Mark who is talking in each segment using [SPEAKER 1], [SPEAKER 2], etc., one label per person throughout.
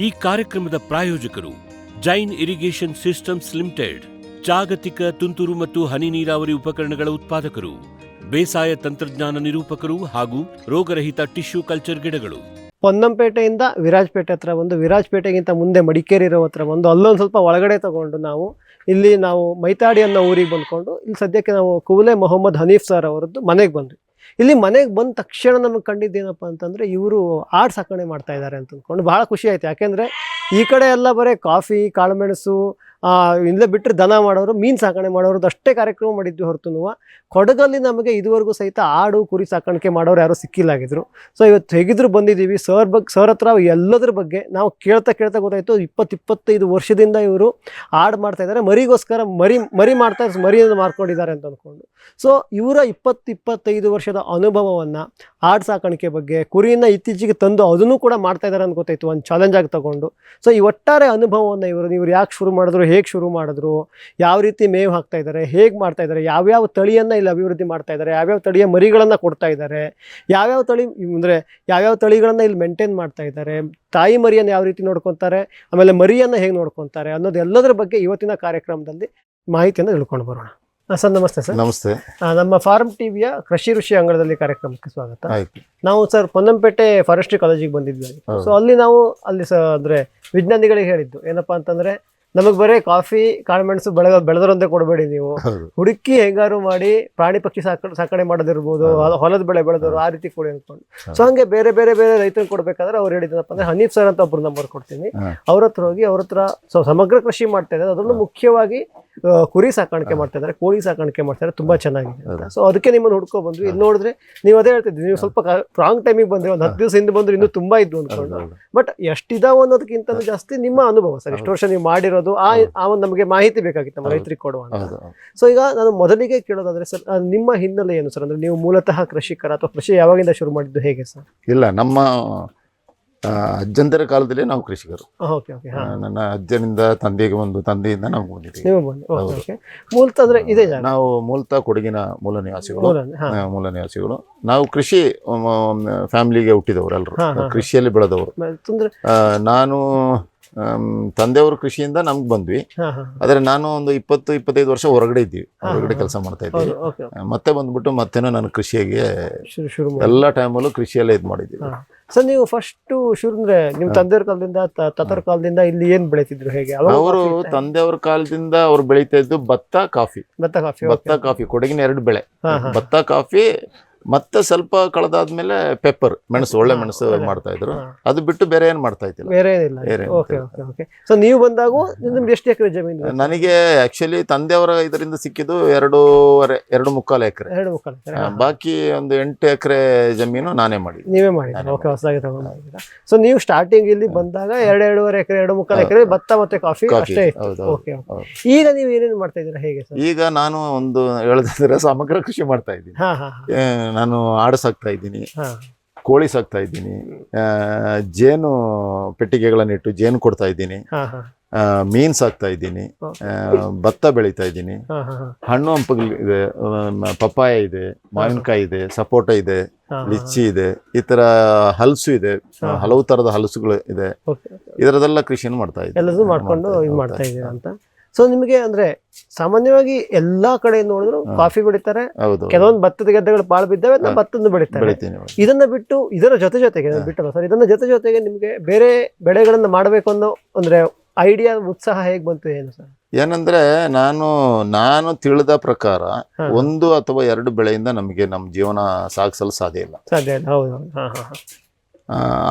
[SPEAKER 1] ಈ ಕಾರ್ಯಕ್ರಮದ ಪ್ರಾಯೋಜಕರು ಜೈನ್ ಇರಿಗೇಷನ್ ಸಿಸ್ಟಮ್ಸ್ ಲಿಮಿಟೆಡ್, ಜಾಗತಿಕ ತುಂತುರು ಮತ್ತು ಹನಿ ನೀರಾವರಿ ಉಪಕರಣಗಳ ಉತ್ಪಾದಕರು, ಬೇಸಾಯ ತಂತ್ರಜ್ಞಾನ ನಿರೂಪಕರು ಹಾಗೂ ರೋಗರಹಿತ ಟಿಶ್ಯೂ ಕಲ್ಚರ್ ಗಿಡಗಳು.
[SPEAKER 2] ಪೊನ್ನಂಪೇಟೆಯಿಂದ ವಿರಾಜಪೇಟೆ ಹತ್ರ ಬಂದು, ವಿರಾಜಪೇಟೆಗಿಂತ ಮುಂದೆ ಮಡಿಕೇರಿ ಇರೋ ಹತ್ರ ಬಂದು, ಅಲ್ಲೊಂದು ಸ್ವಲ್ಪ ಒಳಗಡೆ ತಗೊಂಡು ನಾವು ಮೈತಾಡಿ ಅನ್ನೋ ಊರಿಗೆ ಬಂದ್ಕೊಂಡು ಇಲ್ಲಿ ಸದ್ಯಕ್ಕೆ ನಾವು ಕುವಲೆ ಮೊಹಮ್ಮದ್ ಹನೀಫ್ ಸರ್ ಅವರದ್ದು ಮನೆಗೆ ಬಂದ್ವಿ. ಇಲ್ಲಿ ಮನೆಗೆ ಬಂದ ತಕ್ಷಣ ನಮಗೆ ಕಂಡಿದ್ದೇನಪ್ಪ ಅಂತಂದರೆ, ಇವರು ಆಡು ಸಾಕಣೆ ಮಾಡ್ತಾ ಇದ್ದಾರೆ ಅಂತ ಅಂದ್ಕೊಂಡು ಭಾಳ ಖುಷಿ ಆಯಿತು. ಯಾಕೆಂದರೆ ಈ ಕಡೆ ಎಲ್ಲ ಬರೀ ಕಾಫಿ, ಕಾಳುಮೆಣಸು ಇಲ್ಲೇ ಬಿಟ್ಟರೆ ದನ ಮಾಡೋರು, ಮೀನು ಸಾಕಣೆ ಮಾಡೋರದ್ದು ಅಷ್ಟೇ ಕಾರ್ಯಕ್ರಮ ಮಾಡಿದ್ವಿ ಹೊರತು ಕೊಡಗಲ್ಲಿ ನಮಗೆ ಇದುವರೆಗೂ ಸಹಿತ ಆಡು ಕುರಿ ಸಾಕಾಣಿಕೆ ಮಾಡೋರು ಯಾರೂ ಸಿಕ್ಕಿಲ್ಲಾಗಿದ್ರು. ಸೊ ಇವತ್ತು ಹೇಗಿದ್ರು ಬಂದಿದ್ದೀವಿ ಸರ್ ಹತ್ರ ಎಲ್ಲದ್ರ ಬಗ್ಗೆ ನಾವು ಕೇಳ್ತಾ ಗೊತ್ತಾಯಿತು. 20-25 ವರ್ಷದಿಂದ ಇವರು ಆಡು ಮಾಡ್ತಾ ಇದ್ದಾರೆ, ಮರಿಗೋಸ್ಕರ ಮರಿಯನ್ನು ಮಾರ್ಕೊಂಡಿದ್ದಾರೆ ಅಂತ ಅಂದ್ಕೊಂಡು. ಸೊ ಇವರ 20-25 ವರ್ಷದ ಅನುಭವವನ್ನು ಆಡು ಸಾಕಾಣಿಕೆ ಬಗ್ಗೆ, ಕುರಿಯನ್ನು ಇತ್ತೀಚೆಗೆ ತಂದು ಅದನ್ನು ಕೂಡ ಮಾಡ್ತಾ ಇದ್ದಾರೆ ಅಂತ ಗೊತ್ತಾಯಿತು, ಒಂದು ಚಾಲೆಂಜ್ ಆಗಿ ತಗೊಂಡು. ಸೊ ಈ ಒಟ್ಟಾರೆ ಅನುಭವವನ್ನು ಇವರು ಯಾಕೆ ಶುರು ಮಾಡಿದ್ರು, ಹೇಗೆ ಶುರು ಮಾಡಿದ್ರು, ಯಾವ ರೀತಿ ಮೇವು ಹಾಕ್ತಾ ಇದ್ದಾರೆ, ಹೇಗೆ ಮಾಡ್ತಾ ಇದ್ದಾರೆ, ಯಾವ್ಯಾವ ತಳಿಯನ್ನು ಇಲ್ಲಿ ಅಭಿವೃದ್ಧಿ ಮಾಡ್ತಾ ಇದ್ದಾರೆ, ಯಾವ್ಯಾವ ತಳಿಯ ಮರಿಗಳನ್ನು ಕೊಡ್ತಾ ಇದ್ದಾರೆ, ಯಾವ್ಯಾವ ತಳಿಗಳನ್ನು ಇಲ್ಲಿ ಮೇಂಟೈನ್ ಮಾಡ್ತಾ ಇದ್ದಾರೆ, ತಾಯಿ ಮರಿಯನ್ನು ಯಾವ ರೀತಿ ನೋಡ್ಕೊತಾರೆ, ಆಮೇಲೆ ಮರಿಯನ್ನು ಹೇಗೆ ನೋಡ್ಕೊತಾರೆ ಅನ್ನೋದು ಎಲ್ಲದರ ಬಗ್ಗೆ ಇವತ್ತಿನ ಕಾರ್ಯಕ್ರಮದಲ್ಲಿ ಮಾಹಿತಿಯನ್ನು ತಿಳ್ಕೊಂಡು ಬರೋಣ. ಸರ್ ನಮಸ್ತೆ. ಸರ್
[SPEAKER 3] ನಮಸ್ತೆ.
[SPEAKER 2] ನಮ್ಮ ಫಾರ್ಮ್ ಟಿವಿಯ ಕೃಷಿ ಋಷಿ ಅಂಗಳದಲ್ಲಿ ಕಾರ್ಯಕ್ರಮಕ್ಕೆ ಸ್ವಾಗತ. ನಾವು ಸರ್ ಪೊನ್ನಂಪೇಟೆ ಫಾರೆಸ್ಟ್ರಿ ಕಾಲೇಜಿಗೆ ಬಂದಿದ್ವಿ. ಸೊ ಅಲ್ಲಿ ಅಂದ್ರೆ ವಿಜ್ಞಾನಿಗಳಿಗೆ ಹೇಳಿದ್ದು ಏನಪ್ಪಾ ಅಂತಂದ್ರೆ, ನಮಗ್ ಬರೀ ಕಾಫಿ, ಕಾಳುಮೆಣಸು ಬೆಳೆದರಂತೆ ಕೊಡಬೇಡಿ, ನೀವು ಹುಡುಕಿ ಹೆಂಗಾರು ಮಾಡಿ ಪ್ರಾಣಿ ಪಕ್ಷಿ ಸಾಕಣೆ ಮಾಡೋದಿರ್ಬೋದು, ಹೊಲದ ಬೆಳೆ ಬೆಳೆದವರು ಆ ರೀತಿ ಕೊಡಿ ಅಂದ್ಕೊಂಡು. ಸೊ ಹಂಗೆ ಬೇರೆ ರೈತರಿಗೆ ಕೊಡ್ಬೇಕಾದ್ರೆ ಅವ್ರು ಹೇಳಿದ್ನಪ್ಪ ಅಂದ್ರೆ, ಹನೀಫ್ ಸರ್ ಅಂತ ಒಬ್ರು ನಂಬರ್ ಕೊಡ್ತೀನಿ, ಅವ್ರ ಹತ್ರ ಹೋಗಿ ಅವ್ರ ಹತ್ರ ಸಮಗ್ರ ಕೃಷಿ ಮಾಡ್ತಾ ಇದ್ದಾರೆ, ಅದನ್ನು ಮುಖ್ಯವಾಗಿ ಕುರಿ ಸಾಕಾಣಿಕೆ ಮಾಡ್ತಾ ಇದ್ದಾರೆ, ಕೋಳಿ ಸಾಕಾಣಿಕೆ ಮಾಡ್ತಾರೆ, ತುಂಬಾ ಚೆನ್ನಾಗಿದೆ. ಸೊ ಅದಕ್ಕೆ ನಿಮ್ಮನ್ನು ಹುಡ್ಕೊ ಬಂದ್ವಿ. ಇಲ್ಲಿ ನೋಡಿದ್ರೆ ನೀವು ಅದೇ ಹೇಳ್ತಿದ್ವಿ, ನೀವು ಸ್ವಲ್ಪ ರಾಂಗ್ ಟೈಮಿಗೆ ಬಂದ್ರೆ, ಒಂದು 10 ದಿವಸ ಹಿಂದೆ ಬಂದ್ರೆ ಇನ್ನೂ ತುಂಬಾ ಇದ್ವು ಅಂದ್ಕೊಂಡು. ಬಟ್ ಎಷ್ಟಿದಾವ ಅನ್ನೋದಕ್ಕಿಂತ ಜಾಸ್ತಿ ನಿಮ್ಮ ಅನುಭವ ಸರ್, ಇಷ್ಟು ವರ್ಷ ನೀವು ಮಾಡಿರೋದು ಆ ಒಂದು ನಮಗೆ ಮಾಹಿತಿ ಬೇಕಾಗಿತ್ತು ನಮ್ಮ ರೈತರಿಗೆ ಕೊಡುವ ಅಂತ. ಸೊ ಈಗ ನಾನು ಮೊದಲಿಗೆ ಕೇಳೋದಾದ್ರೆ ಸರ್, ನಿಮ್ಮ ಹಿನ್ನೆಲೆ ಏನು ಸರ್? ಅಂದ್ರೆ ನೀವು ಮೂಲತಃ ಕೃಷಿಕರ ಅಥವಾ ಕೃಷಿ ಯಾವಾಗಿಂದ ಶುರು ಮಾಡಿದ್ದು, ಹೇಗೆ ಸರ್?
[SPEAKER 3] ಇಲ್ಲ, ನಮ್ಮ ಅಜ್ಜಂತರ ಕಾಲದಲ್ಲೇ ನಾವು ಕೃಷಿಕರು. ನನ್ನ ಅಜ್ಜನಿಂದ ತಂದೆಯಿಂದ ನಾವು ಬಂದಿದ್ದೀವಿ.
[SPEAKER 2] ಮೂಲತಃ ಅಂದ್ರೆ ಇದೆ,
[SPEAKER 3] ನಾವು ಮೂಲತಃ ಕೊಡಗಿನ ಮೂಲ ನಿವಾಸಿಗಳು. ನಾವು ಕೃಷಿ ಫ್ಯಾಮಿಲಿಗೆ ಹುಟ್ಟಿದವರು, ಎಲ್ಲರೂ ಕೃಷಿಯಲ್ಲಿ ಬೆಳೆದವರು. ನಾನು ತಂದೆಯವರು ಕೃಷಿಯಿಂದ ನಮ್ಗೆ ಬಂದ್ವಿ. ಆದ್ರೆ ನಾನು ಒಂದು 20-25 ವರ್ಷ ಹೊರಗಡೆ ಕೆಲಸ ಮಾಡ್ತಾ ಇದ್ದೀವಿ. ಮತ್ತೆ ಬಂದ್ಬಿಟ್ಟು ಮತ್ತೇನೋ ನಾನು ಕೃಷಿಗೆ ಎಲ್ಲ ಟೈಮಲ್ಲೂ ಕೃಷಿಯಲ್ಲೇ ಮಾಡಿದ್ದೀವಿ.
[SPEAKER 2] ಸರ್ ನೀವು ಫಸ್ಟ್ ಶುರು ಅಂದ್ರೆ ನಿಮ್ ತಂದೆಯವ್ರ ಕಾಲದಿಂದ ತಾತರ ಕಾಲದಿಂದ ಇಲ್ಲಿ ಏನ್ ಬೆಳೀತಿದ್ರು, ಹೇಗೆ?
[SPEAKER 3] ಅವರು ತಂದೆಯವ್ರ ಕಾಲದಿಂದ ಅವ್ರು ಬೆಳೀತಾ ಇದ್ದು ಭತ್ತ ಕಾಫಿ ಕೊಡಗಿನ 2 ಬೆಳೆ, ಭತ್ತ ಕಾಫಿ ಮತ್ತೆ ಸ್ವಲ್ಪ ಕಳೆದಾದ್ಮೇಲೆ ಪೆಪ್ಪರ್, ಮೆಣಸು, ಒಳ್ಳೆ ಮೆಣಸು ಮಾಡ್ತಾ ಇದ್ರು. ಅದು ಬಿಟ್ಟು ಬೇರೆ ಏನ್ ಮಾಡ್ತಾ ಇದ್ದಿಲ್ಲ,
[SPEAKER 2] ಬೇರೆ ಸೊ ನೀವು ಬಂದಾಗ ನಿಮ್ಗೆ ಎಷ್ಟು ಎಕರೆ ಜಮೀನು?
[SPEAKER 3] ನನಗೆ ಆಕ್ಚುಲಿ ತಂದೆಯವರ ಇದರಿಂದ ಸಿಕ್ಕಿದ್ದು 2.25 ಎಕರೆ. ಬಾಕಿ ಒಂದು 8 ಎಕರೆ ಜಮೀನು ನಾನೇ ಮಾಡಿ.
[SPEAKER 2] ನೀವೇ ಮಾಡಿ ಹೊಸದಾಗಿ ತಗೊಂಡಿದ್ದೀರಾ. ಸೊ ನೀವು ಸ್ಟಾರ್ಟಿಂಗ್ ಇಲ್ಲಿ ಬಂದಾಗ 2.5 ಎಕರೆ 2.25 ಎಕರೆ ಭತ್ತ ಮತ್ತೆ ಕಾಫಿ ಅಷ್ಟೇ ಇತ್ತು. ಈಗ ನೀವು ಏನೇನು ಮಾಡ್ತಾ ಇದ್ದೀರಾ, ಹೇಗೆ ಸರ್?
[SPEAKER 3] ಈಗ ನಾನು ಒಂದು ಹೇಳಿದ್ರೆ ಸಮಗ್ರ ಕೃಷಿ ಮಾಡ್ತಾ ಇದ್ದೀನಿ. ನಾನು ಆಡು ಸಾಕ್ತಾ ಇದ್ದೀನಿ, ಕೋಳಿ ಸಾಕ್ತಾ ಇದ್ದೀನಿ, ಜೇನು ಪೆಟ್ಟಿಗೆಗಳನ್ನಿಟ್ಟು ಜೇನು ಕೊಡ್ತಾ ಇದ್ದೀನಿ, ಮೀನ್ ಸಾಕ್ತಾ ಇದ್ದೀನಿ, ಭತ್ತ ಬೆಳೀತಾ ಇದ್ದೀನಿ, ಹಣ್ಣು ಹಂಪಗಳಿದೆ, ಪಪ್ಪಾಯ ಇದೆ, ಮಾವಿನಕಾಯಿ ಇದೆ, ಸಪೋಟ ಇದೆ, ಲಿಚ್ಚಿ ಇದೆ, ಈ ತರ ಹಲಸು ಇದೆ, ಹಲವು ತರದ ಹಲಸುಗಳು ಇದೆ. ಇದರದೆಲ್ಲ ಕೃಷಿಯನ್ನು ಮಾಡ್ತಾ ಇದ್ದೀನಿ,
[SPEAKER 2] ಎಲ್ಲದೂ ಮಾಡ್ಕೊಂಡು ಇದು ಮಾಡ್ತಾ ಇದ್ದೀರಾ ಅಂತ. ಸೊ ನಿಮಗೆ ಅಂದ್ರೆ ಸಾಮಾನ್ಯವಾಗಿ ಎಲ್ಲಾ ಕಡೆ ನೋಡಿದ್ರು ಕಾಫಿ ಬೆಳಿತಾರೆ, ಕೆಲವೊಂದು ಭತ್ತದ ಗದ್ದೆಗಳು ಬಾಳ್ ಬಿದ್ದಾವೆ, ಭತ್ತದ ಬೆಳಿತಾರೆ. ಇದನ್ನ ಬಿಟ್ಟು ಇದರ ಜೊತೆಗೆ ಬಿಟ್ಟಲ್ಲ ಸರ್, ಇದನ್ನ ಜೊತೆಗೆ ನಿಮ್ಗೆ ಬೇರೆ ಬೆಳೆಗಳನ್ನ ಮಾಡ್ಬೇಕು ಅನ್ನೋ ಅಂದ್ರೆ ಐಡಿಯಾ, ಉತ್ಸಾಹ ಹೇಗ್ ಬಂತು, ಏನು ಸರ್?
[SPEAKER 3] ಏನಂದ್ರೆ ನಾನು ತಿಳಿದ ಪ್ರಕಾರ 1 ಅಥವಾ 2 ಬೆಳೆಯಿಂದ ನಮಗೆ ನಮ್ಮ ಜೀವನ ಸಾಗಿಸಲು ಸಾಧ್ಯ ಇಲ್ಲ.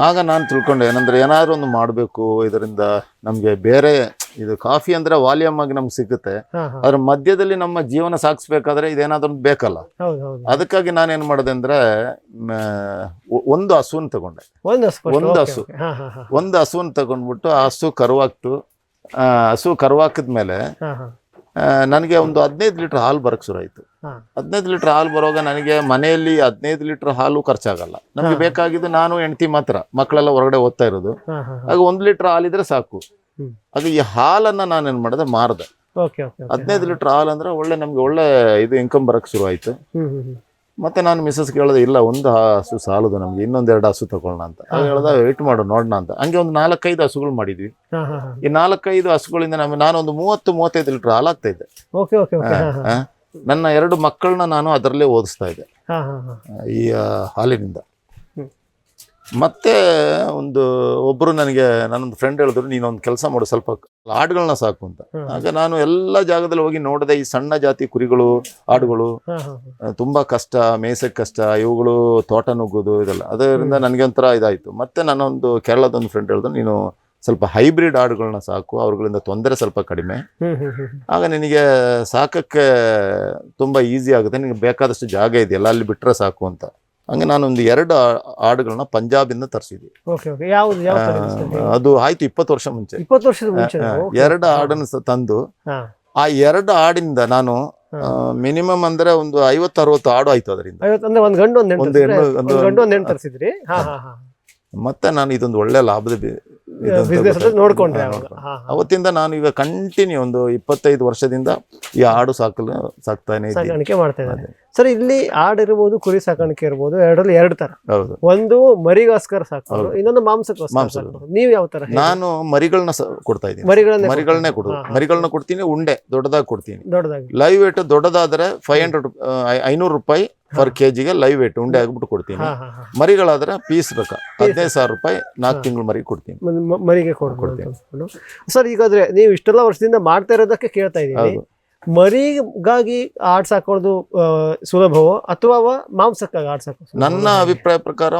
[SPEAKER 3] ಆಗ ನಾನು ತಿಳ್ಕೊಂಡೆ, ಏನಂದ್ರೆ ಏನಾದ್ರು ಒಂದು ಮಾಡಬೇಕು, ಇದರಿಂದ ನಮ್ಗೆ ಬೇರೆ ಇದು ಕಾಫಿ ಅಂದ್ರೆ ವಾಲ್ಯೂಮ್ ಆಗಿ ನಮ್ಗೆ ಸಿಗುತ್ತೆ, ಅದ್ರ ಮಧ್ಯದಲ್ಲಿ ನಮ್ಮ ಜೀವನ ಸಾಗಿಸ್ಬೇಕಾದ್ರೆ ಇದೇನಾದ್ರು ಬೇಕಲ್ಲ. ಅದಕ್ಕಾಗಿ ನಾನೇನ್ ಮಾಡಿದೆ ಅಂದ್ರೆ, ಒಂದು ಹಸುವನ್ನು ತಗೊಂಡೆ. ಒಂದು ಹಸುವನ್ನು ತಗೊಂಡ್ಬಿಟ್ಟು ಆ ಹಸು ಕರುವಾಕ್ತು. ಹಸು ಕರುವಾಕಿದ್ಮೇಲೆ ನನಗೆ ಒಂದು 15 ಲೀಟರ್ ಹಾಲು ಬರಕ್ ಶುರು ಆಯ್ತು. 15 ಲೀಟರ್ ಹಾಲು ಬರುವಾಗ ನನಗೆ ಮನೆಯಲ್ಲಿ 15 ಲೀಟರ್ ಹಾಲು ಖರ್ಚಾಗಲ್ಲ. ನಮ್ಗೆ ಬೇಕಾಗಿದ್ದು ನಾನು ಹೆಂಡತಿ ಮಾತ್ರ, ಮಕ್ಕಳೆಲ್ಲ ಹೊರಗಡೆ ಓದ್ತಾ ಇರೋದು. ಆಗ 1 ಲೀಟರ್ ಹಾಲಿದ್ರೆ ಸಾಕು. ಆಗ ಈ ಹಾಲನ್ನ ನಾನೇನ್ ಮಾಡಿದೆ, ಮಾರ್ದೆ. 15 ಲೀಟರ್ ಹಾಲು ಅಂದ್ರೆ ನಮ್ಗೆ ಒಳ್ಳೆ ಇದು ಇನ್ಕಮ್ ಬರಕ್ ಶುರು ಆಯ್ತು. ಮತ್ತೆ ನಾನು ಮಿಸ್ಸಸ್ ಕೇಳಿದೆ, ಇಲ್ಲ ಒಂದು ಹಸು ಸಾಲದು ನಮ್ಗೆ, ಇನ್ನೊಂದೆರಡು ಹಸು ತಗೊಳ್ಳೋಣ ಅಂತ. ಅವ್ರು ಹೇಳ್ದ ವೇಟ್ ಮಾಡು ನೋಡೋಣ ಅಂತ. ಹಂಗೆ ಒಂದು 4-5 ಹಸುಗಳು ಮಾಡಿದ್ವಿ. ಈ 4-5 ಹಸುಗಳಿಂದ ನಾನೊಂದು 30-35 ಲೀಟರ್ ಹಾಲಾಗ್ತಾ ಇದ್ದೆ. ನನ್ನ 2 ಮಕ್ಕಳನ್ನ ನಾನು ಅದರಲ್ಲೇ ಓದಿಸ್ತಾ ಇದ್ದೆ ಈ ಹಾಲಿನಿಂದ. ಮತ್ತೆ ಒಬ್ರು ನನ್ನೊಂದು ಫ್ರೆಂಡ್ ಹೇಳಿದ್ರು, ನೀನೊಂದು ಕೆಲಸ ಮಾಡು, ಸ್ವಲ್ಪ ಆಡುಗಳನ್ನ ಸಾಕು ಅಂತ. ಆಗ ನಾನು ಎಲ್ಲ ಜಾಗದಲ್ಲಿ ಹೋಗಿ ನೋಡಿದೆ, ಈ ಸಣ್ಣ ಜಾತಿ ಕುರಿಗಳು, ಆಡುಗಳು ತುಂಬಾ ಕಷ್ಟ, ಮೇಯ್ಸಕ್ ಕಷ್ಟ, ಇವುಗಳು ತೋಟ ನುಗ್ಗೋದು ಇದೆಲ್ಲ. ಅದರಿಂದ ನನಗೆ ಒಂಥರ ಇದಾಯ್ತು. ಮತ್ತೆ ನನ್ನೊಂದು ಕೇರಳದೊಂದು ಫ್ರೆಂಡ್ ಹೇಳಿದ್ರು, ನೀನು ಸ್ವಲ್ಪ ಹೈಬ್ರಿಡ್ ಆಡುಗಳನ್ನ ಸಾಕು, ಅವ್ರಗಳಿಂದ ತೊಂದರೆ ಸ್ವಲ್ಪ ಕಡಿಮೆ, ಆಗ ನಿನಗೆ ಸಾಕಕ್ಕೆ ತುಂಬಾ ಈಸಿ ಆಗುತ್ತೆ, ನಿನಗೆ ಬೇಕಾದಷ್ಟು ಜಾಗ ಇದೆಯಲ್ಲ, ಅಲ್ಲಿ ಬಿಟ್ರೆ ಸಾಕು ಅಂತ. ಹಂಗೆ ನಾನೊಂದು 2 ಆಡುಗಳನ್ನ ಪಂಜಾಬಿಂದ ತರಿಸಿದ್ವಿ. ಅದು ಆಯ್ತು 20 ವರ್ಷ ಮುಂಚೆ. 2 ಆಡನ್ನು ತಂದು ಆ 2 ಆಡಿಂದ ನಾನು ಮಿನಿಮಮ್ ಅಂದ್ರೆ ಒಂದು 50-60 ಆಡು ಆಯ್ತು ಅದರಿಂದ. ಮತ್ತೆ ನಾನು ಇದೊಂದು ಒಳ್ಳೆ ಲಾಭದ
[SPEAKER 2] ನೋಡ್ಕೊಂಡೆ.
[SPEAKER 3] ಅವತ್ತಿಂದ ನಾನು ಈಗ ಕಂಟಿನ್ಯೂ ಒಂದು 25 ವರ್ಷದಿಂದ ಈ ಆಡು ಸಾಕ್ತಾನೆ ಇದ್ದೀನಿ.
[SPEAKER 2] ಸರ್, ಇಲ್ಲಿ ಆಡಿರ್ಬೋದು, ಕುರಿ ಸಾಕಾಣಿಕೆ ಇರ್ಬೋದು, ಎರಡರಲ್ಲಿ 2 ತರ. ಒಂದು ಮರಿಗೋಸ್ಕರ ಸಾಕೋದು, ಇನ್ನೊಂದು ಮಾಂಸಕ್ಕೋಸ್ಕರ. ನೀವು ಯಾವ ತರ?
[SPEAKER 3] ನಾನು ಮರಿಗಳನ್ನ ಕೊಡ್ತಾ ಇದ್ದೀನಿ. ಮರಿಗಳನ್ನೇ ಕೊಡೋದು. ಮರಿಗಳನ್ನ ಕೊಡ್ತೀನಿ, ಉಂಡೆ ದೊಡ್ಡದಾಗಿ ಕೊಡ್ತೀನಿ. ಲೈವ್ ವೇಟ್ ದೊಡ್ಡದಾದ್ರೆ 500 ರೂಪಾಯಿ ಪರ್ ಕೆಜಿಗೆ ಲೈವ್ ವೇಟ್ ಉಂಡೆ ಆಗ್ಬಿಟ್ಟು ಕೊಡ್ತೀನಿ. ಮರಿಗಳಾದ್ರೆ ಪೀಸ್ ಬೇಕಾ 15,000 ರೂಪಾಯಿ 4 ತಿಂಗಳು ಮರಿ ಕೊಡ್ತೀನಿ.
[SPEAKER 2] ಮರಿಗೆ ಕೊಡ್ತೀನಿ. ಸರ್, ಈಗಾದ್ರೆ ನೀವು ಇಷ್ಟೆಲ್ಲ ವರ್ಷದಿಂದ ಮಾಡ್ತಾ ಇರೋದಕ್ಕೆ ಕೇಳ್ತಾ ಇದ್ದೀನಿ, ಮರಿಗಾಗಿ ಆಡ್ ಸಾಕೋದು ಸುಲಭವೋ ಅಥವಾ ಮಾಂಸಕ್ಕಾಗಿ ಆಡ್ ಸಾಕೋದು?
[SPEAKER 3] ನನ್ನ ಅಭಿಪ್ರಾಯ ಪ್ರಕಾರ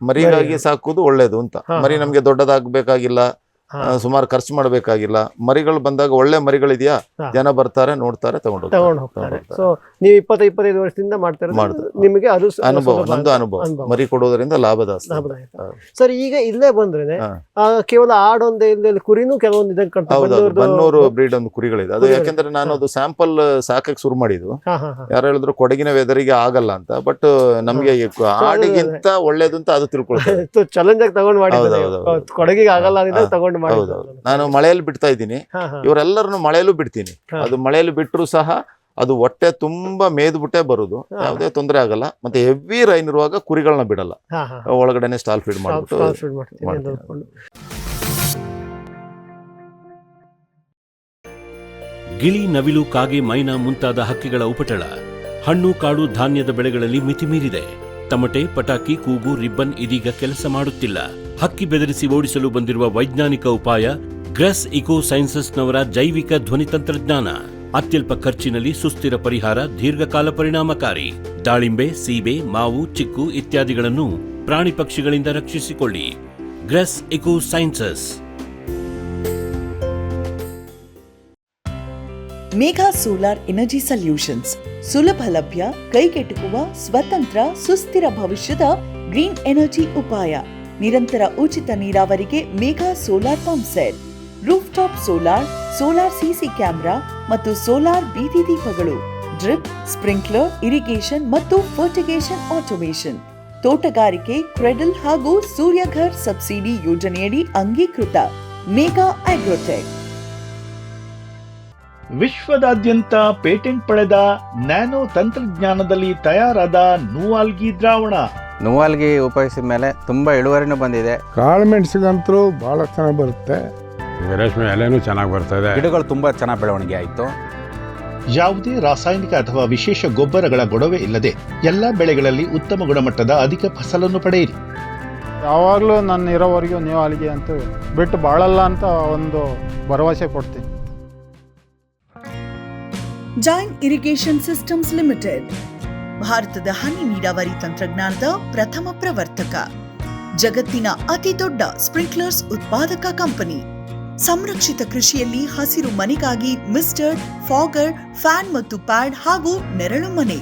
[SPEAKER 3] ಮರಿಗಾಗಿ ಸಾಕೋದು ಒಳ್ಳೇದು ಅಂತ. ಮರಿ ನಮ್ಗೆ ದೊಡ್ಡದಾಗಬೇಕಾಗಿಲ್ಲ, ಸುಮಾರು ಖರ್ಚು ಮಾಡಬೇಕಾಗಿಲ್ಲ. ಮರಿಗಳು ಬಂದಾಗ ಒಳ್ಳೆ ಮರಿಗಳಿದೆಯಾ, ಜನ ಬರ್ತಾರೆ, ನೋಡ್ತಾರೆ, ತಗೊಂಡು ಹೋಗ್ತಾರೆ.
[SPEAKER 2] ಸೊ ನೀವು 20-25 ವರ್ಷದಿಂದ ಮಾಡ್ತಾರೆ, ನಿಮಗೆ ಅದು
[SPEAKER 3] ಅನುಭವ. ಮರಿ ಕೊಡೋದ್ರಿಂದ ಲಾಭದಾಯಕ.
[SPEAKER 2] ಸರ್, ಈಗ ಇಲ್ಲೇ ಬಂದ್ರೆ ಕೇವಲ ಆಡೊಂದೇ ಇಲ್ಲಿ ಕುರಿನೂ ಕೆಲವೊಂದು
[SPEAKER 3] ಬನ್ನೂರು ಬ್ರೀಡ್ ಒಂದು ಕುರಿಗಳಿದೆ. ಅದು ಯಾಕೆಂದ್ರೆ ನಾನು ಅದು ಸ್ಯಾಂಪಲ್ ಸಾಕಕ್ಕೆ ಶುರು ಮಾಡಿದ್ದು. ಯಾರು ಹೇಳಿದ್ರು ಕೊಡಗಿನ ವೆದರಿಗೆ ಆಗಲ್ಲ ಅಂತ, ಬಟ್ ನಮ್ಗೆ ಆಡಿಗಿಂತ ಒಳ್ಳೇದು ಅಂತ ಅದು ತಿಳ್ಕೊಳ್ತಾರೆ.
[SPEAKER 2] ಚಾಲೆಂಜ್ ಆಗಿ ತಗೊಂಡು ಮಾಡಿದ್ದು, ಕೊಡಗಿಗೆ ಆಗಲ್ಲ ತಗೊಂಡು.
[SPEAKER 3] ನಾನು ಮಳೆಯಲ್ಲಿ ಬಿಡ್ತಾ ಇದ್ದೀನಿ, ಇವರೆಲ್ಲರನ್ನು ಮಳೆಯಲ್ಲೂ ಬಿಡ್ತೀನಿ. ಅದು ಮಳೆಯಲ್ಲಿ ಬಿಟ್ಟರು ಸಹ ಅದು ಹೊಟ್ಟೆ ತುಂಬಾ ಮೇದ್ಬಿಟ್ಟೆ ಬರುದು, ಯಾವುದೇ ತೊಂದರೆ ಆಗಲ್ಲ. ಮತ್ತೆ ಹೆವಿ ರೈನ್ ಇರುವಾಗ ಕುರಿಗಳನ್ನ ಬಿಡಲ್ಲ, ಒಳಗಡೆನೆ ಸ್ಟಾಲ್ ಫೀಡ್ ಮಾಡ್ಬಿಟ್ಟು.
[SPEAKER 1] ಗಿಳಿ, ನವಿಲು, ಕಾಗೆ, ಮೈನಾ ಮುಂತಾದ ಹಕ್ಕಿಗಳ ಉಪಟಳ ಹಣ್ಣು, ಕಾಡು, ಧಾನ್ಯದ ಬೆಳೆಗಳಲ್ಲಿ ಮಿತಿಮೀರಿದೆ. ತಮಟೆ, ಪಟಾಕಿ, ಕೂಗು, ರಿಬ್ಬನ್ ಇದೀಗ ಕೆಲಸ ಮಾಡುತ್ತಿಲ್ಲ. ಹಕ್ಕಿ ಬೆದರಿಸಿ ಓಡಿಸಲು ಬಂದಿರುವ ವೈಜ್ಞಾನಿಕ ಉಪಾಯ ಗ್ರೆಸ್ ಇಕೋ ಸೈನ್ಸಸ್ನವರ ಜೈವಿಕ ಧ್ವನಿ ತಂತ್ರಜ್ಞಾನ. ಅತ್ಯಲ್ಪ ಖರ್ಚಿನಲ್ಲಿ ಸುಸ್ಥಿರ ಪರಿಹಾರ, ದೀರ್ಘಕಾಲ ಪರಿಣಾಮಕಾರಿ. ದಾಳಿಂಬೆ, ಸೀಬೆ, ಮಾವು, ಚಿಕ್ಕು ಇತ್ಯಾದಿಗಳನ್ನು ಪ್ರಾಣಿ ಪಕ್ಷಿಗಳಿಂದ ರಕ್ಷಿಸಿಕೊಳ್ಳಿ. ಗ್ರೆಸ್ eco sciences.
[SPEAKER 4] Megha solar energy solutions ಸುಲಭ ಲಭ್ಯ, ಕೈಗೆಟುಕುವ, ಸ್ವತಂತ್ರ, ಸುಸ್ಥಿರ ಭವಿಷ್ಯದ ಗ್ರೀನ್ ಎನರ್ಜಿ ಉಪಾಯ. ನಿರಂತರ ಉಚಿತ ನೀರಾವರಿಗೆ Megha solar pump set, roof top solar, solar CC camera ಮತ್ತು ಸೋಲಾರ್ ಬೀದಿ ದೀಪಗಳು, ಡ್ರಿಪ್, ಸ್ಪ್ರಿಂಕ್ಲರ್, ಇರಿಗೇಷನ್ ಮತ್ತು ಫರ್ಟಿಗೇಷನ್ ಆಟೋಮೇಷನ್, ತೋಟಗಾರಿಕೆ, ಕ್ರೆಡಲ್ ಹಾಗೂ ಸೂರ್ಯಘರ್ ಸಬ್ಸಿಡಿ ಯೋಜನೆಯಡಿ ಅಂಗೀಕೃತ. ಮೇಘಾ ಆಗ್ರೋಟೆಕ್.
[SPEAKER 5] ವಿಶ್ವದಾದ್ಯಂತ ಪೇಟೆಂಟ್ ಪಡೆದ ನ್ಯಾನೋ ತಂತ್ರಜ್ಞಾನದಲ್ಲಿ ತಯಾರಾದ ನೂವಾಲ್ಗಿ ದ್ರಾವಣ.
[SPEAKER 6] ನೂವಾಲ್ಗಿ ಉಪಯೋಗಿಸಿದ ಮೇಲೆ ತುಂಬಾ ಇಳುವರಿನೂ ಬಂದಿದೆ.
[SPEAKER 7] ಕಾಳು ಮೆಣಸಿಗಂತೂ ಬಹಳ ಚೆನ್ನಾಗಿ ಬರುತ್ತೆ,
[SPEAKER 8] ರೇಷ್ಮೆ ಎಲೆನೂ ಚೆನ್ನಾಗಿ ಬರ್ತದೆ,
[SPEAKER 6] ಗಿಡಗಳು ತುಂಬಾ ಚೆನ್ನಾಗಿ ಬೆಳವಣಿಗೆ ಆಯಿತು.
[SPEAKER 5] ಯಾವುದೇ ರಾಸಾಯನಿಕ ಅಥವಾ ವಿಶೇಷ ಗೊಬ್ಬರಗಳ ಗೊಡವೆ ಇಲ್ಲದೆ ಎಲ್ಲ ಬೆಳೆಗಳಲ್ಲಿ ಉತ್ತಮ ಗುಣಮಟ್ಟದ ಅಧಿಕ ಫಸಲನ್ನು ಪಡೆಯಿರಿ.
[SPEAKER 7] ಯಾವಾಗಲೂ ನನ್ನ ಇರೋವರೆಗೂ ನೂವಾಲ್ಗಿ ಅಂತೂ ಬಿಟ್ಟು ಬಾಳಲ್ಲ ಅಂತ ಒಂದು ಭರವಸೆ ಕೊಡ್ತೀನಿ.
[SPEAKER 4] ಜೈನ್ ಇರಿಗೇಷನ್ ಸಿಸ್ಟಮ್ಸ್ ಲಿಮಿಟೆಡ್ ಭಾರತದ ಹನಿ ನೀರಾವರಿ ತಂತ್ರಜ್ಞಾನದ ಪ್ರಥಮ ಪ್ರವರ್ತಕ, ಜಗತ್ತಿನ ಅತಿ ದೊಡ್ಡ ಸ್ಪ್ರಿಂಕ್ಲರ್ಸ್ ಉತ್ಪಾದಕ ಕಂಪನಿ. ಸಂರಕ್ಷಿತ ಕೃಷಿಯಲ್ಲಿ ಹಸಿರು ಮನೆಗಾಗಿ ಮಿಸ್ಟರ್, ಫಾಗರ್, ಫ್ಯಾನ್ ಮತ್ತು ಪ್ಯಾಡ್ ಹಾಗೂ ನೆರಳು ಮನೆ,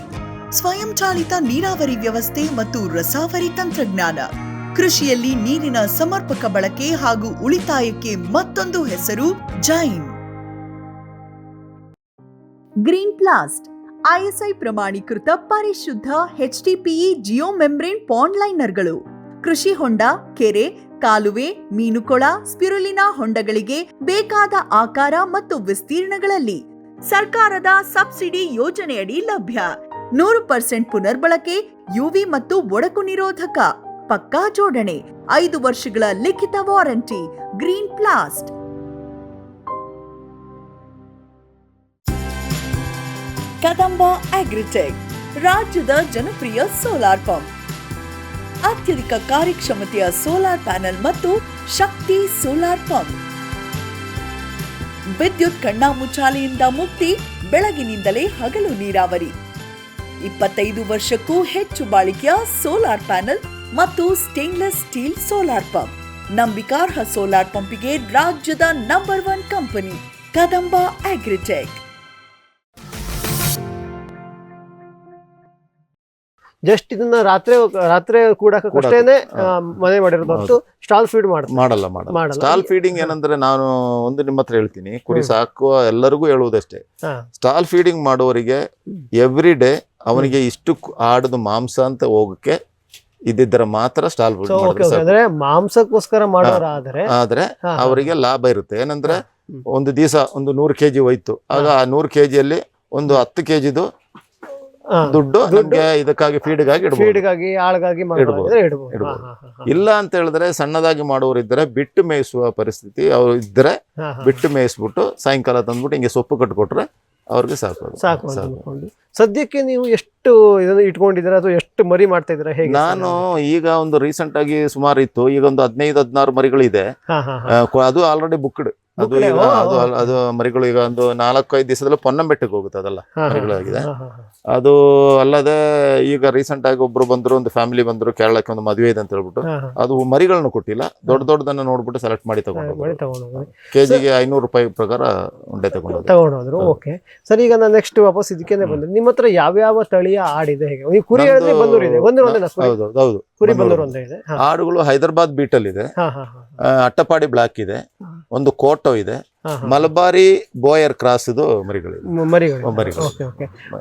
[SPEAKER 4] ಸ್ವಯಂ ಚಾಲಿತ ನೀರಾವರಿ ವ್ಯವಸ್ಥೆ ಮತ್ತು ರಸಾವರಿ ತಂತ್ರಜ್ಞಾನ. ಕೃಷಿಯಲ್ಲಿ ನೀರಿನ ಸಮರ್ಪಕ ಬಳಕೆ ಹಾಗೂ ಉಳಿತಾಯಕ್ಕೆ ಮತ್ತೊಂದು ಹೆಸರು ಜೈನ್. ಗ್ರೀನ್ ಪ್ಲಾಸ್ಟ್ ಐಎಸ್ಐ ಪ್ರಮಾಣೀಕೃತ ಪರಿಶುದ್ಧ HDPE ಜಿಯೋ ಮೆಂಬ್ರೇನ್ ಪಾಂಡ್ ಲೈನರ್ಗಳು. ಕೃಷಿ ಹೊಂಡ, ಕೆರೆ, ಕಾಲುವೆ, ಮೀನುಕೊಳ, ಸ್ಪಿರುಲಿನಾ ಹೊಂಡಗಳಿಗೆ ಬೇಕಾದ ಆಕಾರ ಮತ್ತು ವಿಸ್ತೀರ್ಣಗಳಲ್ಲಿ ಸರ್ಕಾರದ ಸಬ್ಸಿಡಿ ಯೋಜನೆಯಡಿ ಲಭ್ಯ. 100% ಪುನರ್ಬಳಕೆ, ಯುವಿ ಮತ್ತು ಒಡಕು ನಿರೋಧಕ, ಪಕ್ಕಾ ಜೋಡಣೆ, 5 ವರ್ಷಗಳ ಲಿಖಿತ ವಾರಂಟಿ. ಗ್ರೀನ್ ಪ್ಲಾಸ್ಟ್. ಕದಂಬ ಅಗ್ರಿಟೆಕ್, ರಾಜ್ಯದ ಜನಪ್ರಿಯ ಸೋಲಾರ್ ಪಂಪ್. ಅತ್ಯಧಿಕ ಕಾರ್ಯಕ್ಷಮತೆಯ ಸೋಲಾರ್ ಪ್ಯಾನೆಲ್ ಮತ್ತು ಶಕ್ತಿ ಸೋಲಾರ್ ಪಂಪ್. ವಿದ್ಯುತ್ ಕಣ್ಣಾಮುಚ್ಚಾಲೆಯಿಂದ ಮುಕ್ತಿ, ಬೆಳಗಿನಿಂದಲೇ ಹಗಲು ನೀರಾವರಿ. 25 ವರ್ಷಕ್ಕೂ ಹೆಚ್ಚು ಬಾಳಿಕೆಯ ಸೋಲಾರ್ ಪ್ಯಾನೆಲ್ ಮತ್ತು ಸ್ಟೇನ್ಲೆಸ್ ಸ್ಟೀಲ್ ಸೋಲಾರ್ ಪಂಪ್. ನಂಬಿಕಾರ್ಹ ಸೋಲಾರ್ ಪಂಪಿಗೆ ರಾಜ್ಯದ number 1 company Kadamba Agritech.
[SPEAKER 2] Just ಇದನ್ನ ರಾತ್ರಿ ಕೂಡಕ್ಕಷ್ಟೇನೆ ಮನೆ ಮಾಡಿರೋದು ಹೊರತು ಸ್ಟಾಲ್ ಫೀಡ್
[SPEAKER 3] ಮಾಡಲ್ಲ. ಸ್ಟಾಲ್ ಫೀಡಿಂಗ್ ಏನಂದ್ರೆ ನಾನು ಒಂದು ನಿಮ್ಮ ಹತ್ರ ಹೇಳ್ತೀನಿ, ಕುರಿ ಸಾಕುವ ಎಲ್ಲರಿಗೂ ಹೇಳುವುದಷ್ಟೇ, ಸ್ಟಾಲ್ ಫೀಡಿಂಗ್ ಮಾಡುವವರಿಗೆ ಎವ್ರಿ ಡೇ ಅವನಿಗೆ ಇಷ್ಟು ಆಡದ ಮಾಂಸ ಅಂತ ಹೋಗಕ್ಕೆ ಇದ್ದಿದ್ದರ ಮಾತ್ರ ಸ್ಟಾಲ್ ಫೀಡ್
[SPEAKER 2] ಅಂದ್ರೆ ಮಾಂಸಕ್ಕೋಸ್ಕರ ಮಾಡೋರಾದ್ರೆ
[SPEAKER 3] ಆದ್ರೆ ಅವರಿಗೆ ಲಾಭ ಇರುತ್ತೆ. ಏನಂದ್ರೆ ಒಂದು ದಿವಸ ಒಂದು 100 kg ಹೋಯ್ತು, ಆಗ ಆ 100 kgಯಲ್ಲಿ ಒಂದು 10 kgದು ದುಡ್ಡು ನಮ್ಗೆ ಇದಕ್ಕಾಗಿ ಫೀಡ್ಗಾಗಿ ಇಡಬಹುದು. ಇಲ್ಲ ಅಂತ ಹೇಳಿದ್ರೆ ಸಣ್ಣದಾಗಿ ಮಾಡುವವರು ಇದ್ರೆ ಬಿಟ್ಟು ಮೇಯಿಸುವ ಪರಿಸ್ಥಿತಿ ಅವ್ರು ಇದ್ರೆ ಬಿಟ್ಟು ಮೇಯಿಸ್ಬಿಟ್ಟು ಸಾಯಂಕಾಲ ತಂದ್ಬಿಟ್ಟು ಹಿಂಗೆ ಸೊಪ್ಪು ಕಟ್ಕೊಟ್ರೆ ಅವ್ರಿಗೆ ಸಾಕು.
[SPEAKER 2] ಸದ್ಯಕ್ಕೆ ನೀವು ಎಷ್ಟು ಇದನ್ನು ಇಟ್ಕೊಂಡಿದ್ದೀರಾ ಅಥವಾ ಎಷ್ಟು ಮರಿ ಮಾಡ್ತಾ ಇದ್ದೀರಾ? ಹೇಗೆ?
[SPEAKER 3] ನಾನು ಈಗ ಒಂದು ರೀಸೆಂಟ್ ಆಗಿ ಸುಮಾರು ಇತ್ತು, ಈಗ ಒಂದು 15-16 ಮರಿಗಳಿದೆ. ಅದು ಆಲ್ರೆಡಿ ಬುಕ್ಡ್. ಅದು ಮರಿಗಳು ಈಗ ಒಂದು 4-5 ದಿವಸದಲ್ಲಿ ಪೊನ್ನಂಬೆಟ್ಟಕ್ಕೆ ಹೋಗುತ್ತೆ, ಅದೆಲ್ಲ ಮರಿಗಳಾಗಿದೆ. ಅದು ಅಲ್ಲದೆ ಈಗ ರೀಸೆಂಟ್ ಆಗಿ ಒಬ್ರು ಬಂದ್ರು, ಒಂದು ಫ್ಯಾಮಿಲಿ ಬಂದ್ರು ಕೇರಳಕ್ಕೆ, ಒಂದು ಮದುವೆ ಇದೆ ಅಂತ ಹೇಳ್ಬಿಟ್ಟು ಅದು ಮರಿಗಳನ್ನ ಕೊಟ್ಟಿಲ್ಲ, ದೊಡ್ಡದನ್ನ ನೋಡ್ಬಿಟ್ಟು ಸೆಲೆಕ್ಟ್ ಮಾಡಿ ತಗೊಂಡು ಕೆಜಿಗೆ 500 ರೂಪಾಯಿ ಪ್ರಕಾರ ಉಂಡೆ ತಗೊಂಡೋದ್ರು.
[SPEAKER 2] ಓಕೆ ಸರ್, ಈಗ ನಾನು ನೆಕ್ಸ್ಟ್ ವಾಪಸ್ ಇದಕ್ಕೇನೆ ಬಂದ್ರೆ ನಿಮ್ಮ ಹತ್ರ ಯಾವ್ಯಾವ ತಳಿಯ ಆಡಿದೆ? ಹೇಗೆ ನೀವು ಕುರಿ ಹೇಳಿದ್ರೆ ಬಂದೂರು ಇದೆ,
[SPEAKER 3] ಹೌದು
[SPEAKER 2] ಕುರಿ ಬಂದೂರು ಅಂತ ಇದೆ.
[SPEAKER 3] ಆಡುಗಳು ಹೈದರಾಬಾದ್ ಬೀಟಲ್ ಇದೆ, ಅಟ್ಟಪಾಡಿ ಬ್ಲಾಕ್ ಇದೆ, ಒಂದು ಕೋಟೋ ಇದೆ, ಮಲಬಾರಿ ಬೋಯರ್ ಕ್ರಾಸ್ ಮರಿಗಳು.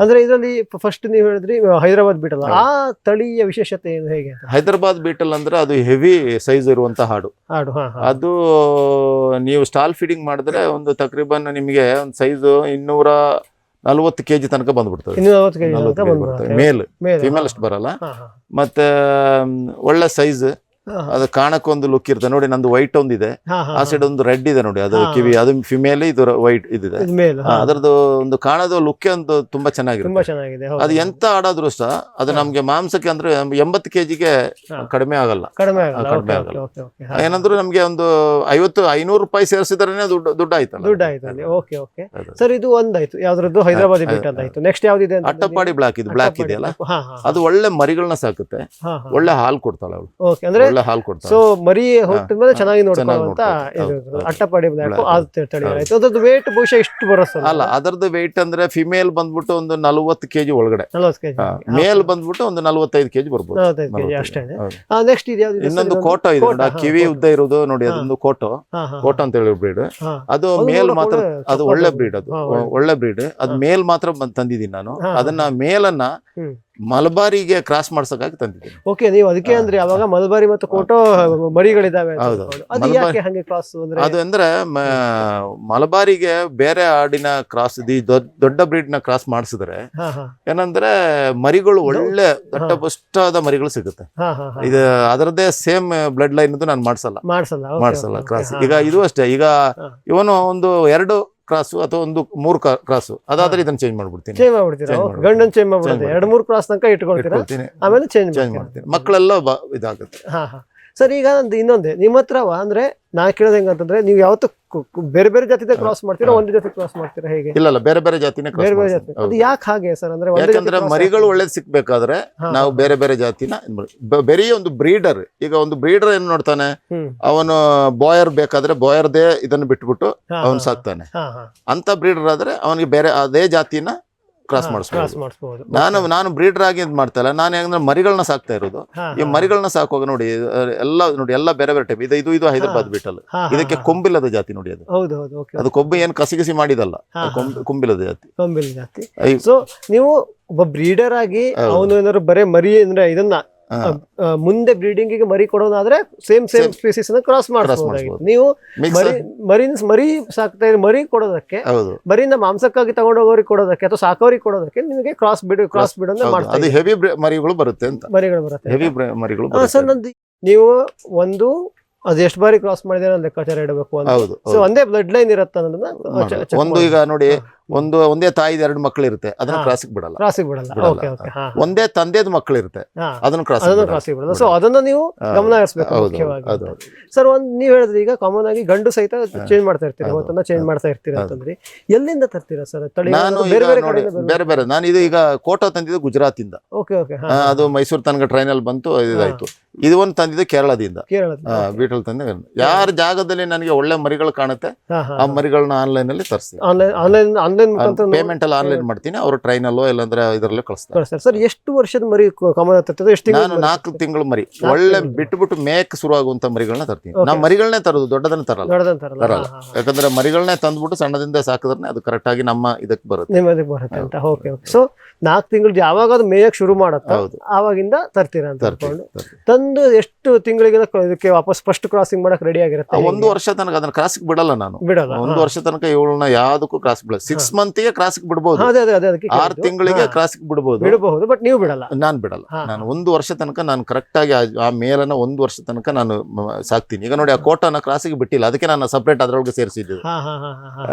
[SPEAKER 2] ಅಂದ್ರೆ ಇದರಲ್ಲಿ ಫಸ್ಟ್ ನೀವು ಹೇಳಿದ್ರಿ ಹೈದರಾಬಾದ್ ಬೀಟಲ್, ಆ ತಳಿಯ ವಿಶೇಷತೆ ಏನು? ಹೇಗೆ?
[SPEAKER 3] ಹೈದರಾಬಾದ್ ಬೀಟಲ್ ಅಂದ್ರೆ ಅದು ಹೆವಿ ಸೈಜ್ ಇರುವಂತ ಹಾಡು. ಅದು ನೀವು ಸ್ಟಾಲ್ ಫೀಡಿಂಗ್ ಮಾಡಿದ್ರೆ ಒಂದು ತಕ್ರೀಬನ್ ನಿಮಗೆ ಒಂದು ಸೈಜ್ 240 kg ತನಕ ಬಂದ್ಬಿಡ್ತದೆ. ಮೇಲ್ ಫಿಮೇಲ್ ಅಷ್ಟು ಬರಲ್ಲ. ಮತ್ತೆ ಒಳ್ಳೆ ಸೈಜ್, ಅದು ಕಾಣಕ್ಕೊಂದು ಲುಕ್ ಇರುತ್ತೆ ನೋಡಿ. ನಂದು ವೈಟ್ ಒಂದಿದೆ, ಆ ಸೈಡ್ ಒಂದು ರೆಡ್ ಇದೆ ನೋಡಿ, ಅದು ಕಿವಿ, ಅದು ಫಿಮೇಲ್, ಇದು ವೈಟ್ ಇದಿದೆ. ಅದರದ್ದು ಒಂದು ಕಾಣೋದು ಲುಕ್ ಒಂದು ತುಂಬಾ ಚೆನ್ನಾಗಿದೆ. ಅದು ಎಂತ ಆಡಾದ್ರೂ ಸಹ ಅದು ನಮ್ಗೆ ಮಾಂಸಕ್ಕೆ ಅಂದ್ರೆ 80 kgಗೆ ಕಡಿಮೆ ಆಗಲ್ಲ. ಏನಂದ್ರೆ ನಮ್ಗೆ ಒಂದು 500 ರೂಪಾಯಿ ಸೇರಿಸಿದ್ರೆ ದುಡ್ಡು ಆಯ್ತಲ್ಲ.
[SPEAKER 2] ಸರ್, ಇದು ಒಂದಾಯ್ತು, ಯಾವ್ದ್ರದ್ದು ಹೈದರಾಬಾದಿ ಬೀಟ್ ಅಂತ ಆಯ್ತು. ನೆಕ್ಸ್ಟ್ ಯಾವ್ದಿದೆ?
[SPEAKER 3] ಅಟ್ಟಪಾಡಿ ಬ್ಲಾಕ್ ಇದೆಯಲ್ಲ, ಅದು ಒಳ್ಳೆ ಮರಿಗಳನ್ನ ಸಾಕುತ್ತೆ, ಒಳ್ಳೆ ಹಾಲು ಕೊಡ್ತಾಳೆ ಅವಳು.
[SPEAKER 2] ಅಂದ್ರೆ ಸೊ ಮರಿ ಹುಟ್ಟಿದ್ಮೇಲೆ ಚೆನ್ನಾಗಿ ನೋಡ್ಕೊಳ್ಳುವಂತ ಅಟ್ಟಪಾಡಿ ಬ್ಲಾಕ್ ತಳಿ ಆಯ್ತು. ಅದ್ರದ್ದು ವೇಟ್ ಬಹುಶಃ ಇಷ್ಟು ಬರುತ್ತೆ
[SPEAKER 3] ಅಲ್ಲ? ಅದರದ್ದು ವೇಟ್ ಅಂದ್ರೆ ಫಿಮೇಲ್ ಬಂದ್ಬಿಟ್ಟು ಒಂದು 40 kg ಒಳಗಡೆ, ಮೇಲ್ ಬಂದ್ಬಿಟ್ಟು ಒಂದು 45 kg ಬರ್ಬೋದು.
[SPEAKER 2] ಅಷ್ಟೇ. ನೆಕ್ಸ್ಟ್
[SPEAKER 3] ಇನ್ನೊಂದು ಕೋಟೋ ಇದೆ, ಕಿವಿ ಉದ್ದ ಇರೋದು ನೋಡಿ, ಅದೊಂದು ಕೋಟೋ ಅಂತ ಹೇಳಿ ಬ್ರೀಡ್. ಅದು ಮೇಲ್ ಮಾತ್ರ, ಅದು ಒಳ್ಳೆ ಬ್ರೀಡ್, ಅದು ಮೇಲ್ ಮಾತ್ರ ತಂದಿದ್ದೀನಿ ನಾನು. ಅದನ್ನ ಮೇಲನ್ನ ಮಲಬಾರಿಗೆ ಕ್ರಾಸ್ ಮಾಡ್ಸಕ್ಕಾಗಿ ತಂದಿದ್ದೀನಿ.
[SPEAKER 2] ಓಕೆ, ನೀವು ಅದಕ್ಕೆ ಅಂದ್ರೆ ಯಾವಾಗ ಮಲಬಾರಿ ಮತ್ತು ಕೋಟೋ ಮರಿಗಳಿದಾವೆ,
[SPEAKER 3] ಅದು ಅಂದ್ರೆ ಮಲಬಾರಿಗೆ ಬೇರೆ ಆಡಿನ ಕ್ರಾಸ್, ದೊಡ್ಡ ಬ್ರೀಡ್ ನ ಕ್ರಾಸ್ ಮಾಡಿಸಿದ್ರೆ ಏನಂದ್ರೆ ಮರಿಗಳು ಒಳ್ಳೆ ದಟ್ಟಪುಷ್ಟಾದ ಮರಿಗಳು ಸಿಗುತ್ತೆ. ಇದು ಅದರದ್ದೇ ಸೇಮ್ ಬ್ಲಡ್ ಲೈನ್ ನಾನು ಮಾಡ್ಸಲ್ಲ ಕ್ರಾಸ್. ಈಗ ಇದು ಅಷ್ಟೇ, ಈಗ ಇವನು ಒಂದು 2 ಕ್ರಾಸು ಅಥವಾ ಒಂದು 3 ಕ್ರಾಸು, ಅದಾದ್ರೆ ಇದನ್ನ ಚೇಂಜ್ ಮಾಡ್ಬಿಡ್ತೀನಿ.
[SPEAKER 2] ಗಂಡನ್ ಚೇಂಜ್ ಮಾಡ್ಬಿಡ್ತೀನಿ, 2-3 ಕ್ರಾಸ್ ತನಕ ಇಟ್ಕೊಳ್ತೀನಿ, ಆಮೇಲೆ ಚೇಂಜ್
[SPEAKER 3] ಮಾಡ್ತೀನಿ. ಮಕ್ಕಳೆಲ್ಲ ಇದಾಗುತ್ತೆ.
[SPEAKER 2] ಸರ್, ಈಗ ಇನ್ನೊಂದೇ ನಿಮ್ಮ ಹತ್ರ ಅಂದ್ರೆ ನಾ ಕೇಳೋದು ಹೆಂಗಂತಂದ್ರೆ, ನೀವು ಯಾವತ್ತು ಬೇರೆ ಬೇರೆ ಜಾತಿದ ಕ್ರಾಸ್ ಮಾಡ್ತೀರಾ, ಒಂದೇ ಜಾತಿ ಕ್ರಾಸ್ ಮಾಡ್ತೀರಾ? ಹೇಗೆ?
[SPEAKER 3] ಇಲ್ಲ, ಬೇರೆ ಬೇರೆ ಜಾತಿನೇ.
[SPEAKER 2] ಅದು ಯಾಕೆ ಹಾಗೆ ಸರ್? ಅಂದ್ರೆ
[SPEAKER 3] ಯಾಕಂದ್ರೆ ಮರಿಗಳು ಒಳ್ಳೇದ್ ಸಿಕ್ಬೇಕಾದ್ರೆ ನಾವು ಬೇರೆ ಬೇರೆ ಜಾತಿನ ಬರೀ ಒಂದು ಬ್ರೀಡರ್, ಈಗ ಒಂದು ಬ್ರೀಡರ್ ಏನ್ ನೋಡ್ತಾನೆ, ಅವನು ಬಾಯರ್ ಬೇಕಾದ್ರೆ ಬಾಯರ್ದೇ ಇದನ್ನ ಬಿಟ್ಬಿಟ್ಟು ಅವನು ಸಾಕ್ತಾನೆ. ಅಂತ ಬ್ರೀಡರ್ ಆದ್ರೆ ಅವನಿಗೆ ಬೇರೆ ಅದೇ ಜಾತಿನ ಕ್ರಾಸ್ ಮಾಡಿಸ್ಬೋದು. ನಾನು ಬ್ರೀಡರ್ ಆಗಿ ಇದು ಮಾಡ್ತಾ ಇಲ್ಲ, ನಾನು ಹೆಂಗಂದ್ರೆ ಮರಿಗಳನ್ನ ಸಾಕ್ತಾ ಇರೋದು. ಈ ಮರಿಗಳನ್ನ ಸಾಕುವಾಗ ನೋಡಿ ಎಲ್ಲ ಬೇರೆ ಬೇರೆ ಟೈಪ್. ಇದು ಹೈದರಾಬಾದ್ ಬೀಟಲ್, ಇದಕ್ಕೆ ಕೊಂಬಿಲ್ಲದ ಜಾತಿ ನೋಡಿ. ಅದು ಕೊಬ್ಬು ಏನು ಕಸಿಗಿಸಿ ಮಾಡಿದಲ್ಲ, ಕೊಂಬಿಲ್ಲದ ಜಾತಿ.
[SPEAKER 2] ಸೊ ನೀವು ಒಬ್ಬ ಬ್ರೀಡರ್ ಆಗಿ ಅವನು ಏನಾದ್ರು ಬರೇ ಮರಿ ಅಂದ್ರೆ ಇದನ್ನ ಮುಂದೆ ಬ್ರೀಡಿಂಗ್ ಗೆ ಮರಿ ಕೊಡೋದಾದ್ರೆ ಸೇಮ್ ಸ್ಪೀಸೀಸ್ ಅನ್ನ ಕ್ರಾಸ್ ಮಾಡಿಸಬಹುದಾಗಿತ್ತು. ನೀವು ಮರಿ ಸಾಕ್ತಾ ಇದ್ರೆ ಮರಿ ಕೊಡೋದಕ್ಕೆ, ಮರಿಯಿಂದ ಮಾಂಸಕ್ಕಾಗಿ ತಗೊಂಡೋಗೋರಿಗೆ ಕೊಡೋದಕ್ಕೆ ಅಥವಾ ಸಾಕೋರಿಗೆ ಕೊಡೋದಕ್ಕೆ ನಿಮಗೆ ಕ್ರಾಸ್ ಬಿಡೋದನ್ನ ಮಾಡ್ತಾರೆ.
[SPEAKER 3] ಅದು ಹೆವಿ ಮರಿಗಳು ಬರುತ್ತೆ ಅಂತ,
[SPEAKER 2] ಮರಿಗಳು ಬರುತ್ತೆ,
[SPEAKER 3] ಹೆವಿ ಮರಿಗಳು.
[SPEAKER 2] ಸರ್ ನಂದು ನೀವು ಒಂದು ಅದು ಎಷ್ಟು ಬಾರಿ ಕ್ರಾಸ್ ಮಾಡಿದ್ರೆ ಲೆಕ್ಕಾಚಾರ ಇಡಬೇಕು ಅಂತ. ಸೊ ಒಂದೇ ಬ್ಲಡ್ ಲೈನ್ ಇರುತ್ತೆ ಅನ್ನೋದನ್ನ
[SPEAKER 3] ಒಂದು ಈಗ ನೋಡಿ, ಒಂದೇ ತಾಯಿದ 2 ಮಕ್ಕಳು ಇರುತ್ತೆ, ಅದನ್ನ ಕ್ರಾಸಿಗೆ ಬಿಡಲ್ಲ. ಒಂದೇ ತಂದೆದ ಮಕ್ಕಳು ಇರುತ್ತೆ, ಅದನ್ನ ಕ್ರಾಸಿಗೆ ಬಿಡಲ್ಲ.
[SPEAKER 2] ಸೊ ಅದನ್ನ ನೀವು ಗಮನ ಹರಿಸಬೇಕು ಮುಖ್ಯವಾಗಿ. ಸರ್ ನೀವ್ ಹೇಳಿದ್ರೆ ಈಗ ಕಾಮನ್ ಆಗಿ ಗಂಡು ಸಹಿತ ಚೇಂಜ್ ಮಾಡ್ತಾ ಇರ್ತೀರಿ, ಅವತ್ತನ್ನ ಚೇಂಜ್ ಮಾಡ್ತಾ ಇರ್ತೀರಾ ಅಂತಂದ್ರೆ ಎಲ್ಲಿಂದ ತರ್ತೀರಾ ಸರ್ ತಳಿ?
[SPEAKER 3] ನಾನು ಬೇರೆ ನಾನು ಇದು ಈಗ ಕೋಟಾ ತಂದಿದ್ದು ಗುಜರಾತ್ ಇಂದ, ಅದು ಮೈಸೂರು ತನಕ ಟ್ರೈನ್ ಅಲ್ಲಿ ಬಂತು, ಇದಾಯ್ತು. ಇದು ಒಂದು ತಂದಿದ್ದು ಕೇರಳದಿಂದ, ಬೀಟಲ್ ತಂದೆ. ಯಾರ ಜಾಗದಲ್ಲಿ ನನಗೆ ಒಳ್ಳೆ ಮರಿಗಳು ಕಾಣುತ್ತೆ ಆ ಮರಿಗಳನ್ನ ಆನ್ಲೈನ್ ಅಲ್ಲಿ ತರಿಸ್ತೀನಿ. ಪೇಮೆಂಟ್ ಎಲ್ಲ ಆನ್ಲೈನ್ ಮಾಡ್ತೀನಿ, ಅವರು ಟ್ರೈನ್ ಅಲ್ಲೋ ಇಲ್ಲಾಂದ್ರೆ ಇದರಲ್ಲೇ ಕಳಿಸ್ತಾರೆ.
[SPEAKER 2] ಸರ್ ಎಷ್ಟು ವರ್ಷದ ಮರಿ ಕಾಮನ್ ಆಗ್ತದೆ?
[SPEAKER 3] ನಾನು 4 ತಿಂಗಳು ಮರಿ ಒಳ್ಳೆ ಬಿಟ್ಟು ಮೇಕ್ ಶುರು ಆಗುವಂತ ಮರಿಗಳನ್ನ ತರ್ತೀನಿ. ನಾವು ಮರಿಗಳನ್ನೇ ತರೋದು, ದೊಡ್ಡದನ್ನ ತರಲ್ಲ. ಯಾಕಂದ್ರೆ ಮರಿಗಳನ್ನೇ ತಂದ್ಬಿಟ್ಟು ಸಣ್ಣದಿಂದ ಸಾಕಿದ್ರೆ ಅದು ಕರೆಕ್ಟ್ ಆಗಿ ನಮ್ಮ ಇದಕ್ಕೆ ಬರುತ್ತೆ.
[SPEAKER 2] ಸೊ 4 ತಿಂಗಳು ಯಾವಾಗ ಅದು ಮೇಯಕ್ ಶುರು ಮಾಡುತ್ತೆ ಆವಾಗಿಂದ ತರ್ತೀರಾ ಅಂತ ಅನ್ಕೊಂಡು ತಂದು ಎಷ್ಟು ತಿಂಗಳಿಗೆ ಇದಕ್ಕೆ ವಾಪಸ್ ಫಸ್ಟ್ ಕ್ರಾಸಿಂಗ್ ಮಾಡಕ್ ರೆಡಿ ಆಗಿರುತ್ತೆ?
[SPEAKER 3] 1 ವರ್ಷ ತನಕ ಅದನ್ನ ಕ್ರಾಸಿಗೆ ಬಿಡಲ್ಲ ನಾನು. 1 ವರ್ಷ ತನಕ ಇವಳನ್ನ ಯಾವ್ದಕ್ಕೂ ಕ್ರಾಸ್ ಬಿಡಲ್ಲ. 6 ಮಂತ್ಗೆ ಕ್ರಾಸಿಗೆ ಬಿಡ್ಬೋದು, 6 ತಿಂಗಳಿಗೆ ಕ್ರಾಸಿಗೆ ಬಿಡಬಹುದು,
[SPEAKER 2] ಬಟ್ ನೀವು ಬಿಡಲ್ಲ.
[SPEAKER 3] ನಾನ್ ಬಿಡಲ್ಲ. ನಾನು 1 ವರ್ಷ ತನಕ ನಾನು ಕರೆಕ್ಟ್ ಆಗಿ ಆ ಮೇಲನ್ನ 1 ವರ್ಷ ತನಕ ನಾನು ಸಾಕ್ತೀನಿ. ಈಗ ನೋಡಿ, ಆ ಕೋಟನ ಕ್ರಾಸಿಗೆ ಬಿಟ್ಟಿಲ್ಲ, ಅದಕ್ಕೆ ನಾನು ಸಪರೇಟ್ ಅದ್ರೊಳಗೆ ಸೇರಿಸಿದ್ದು.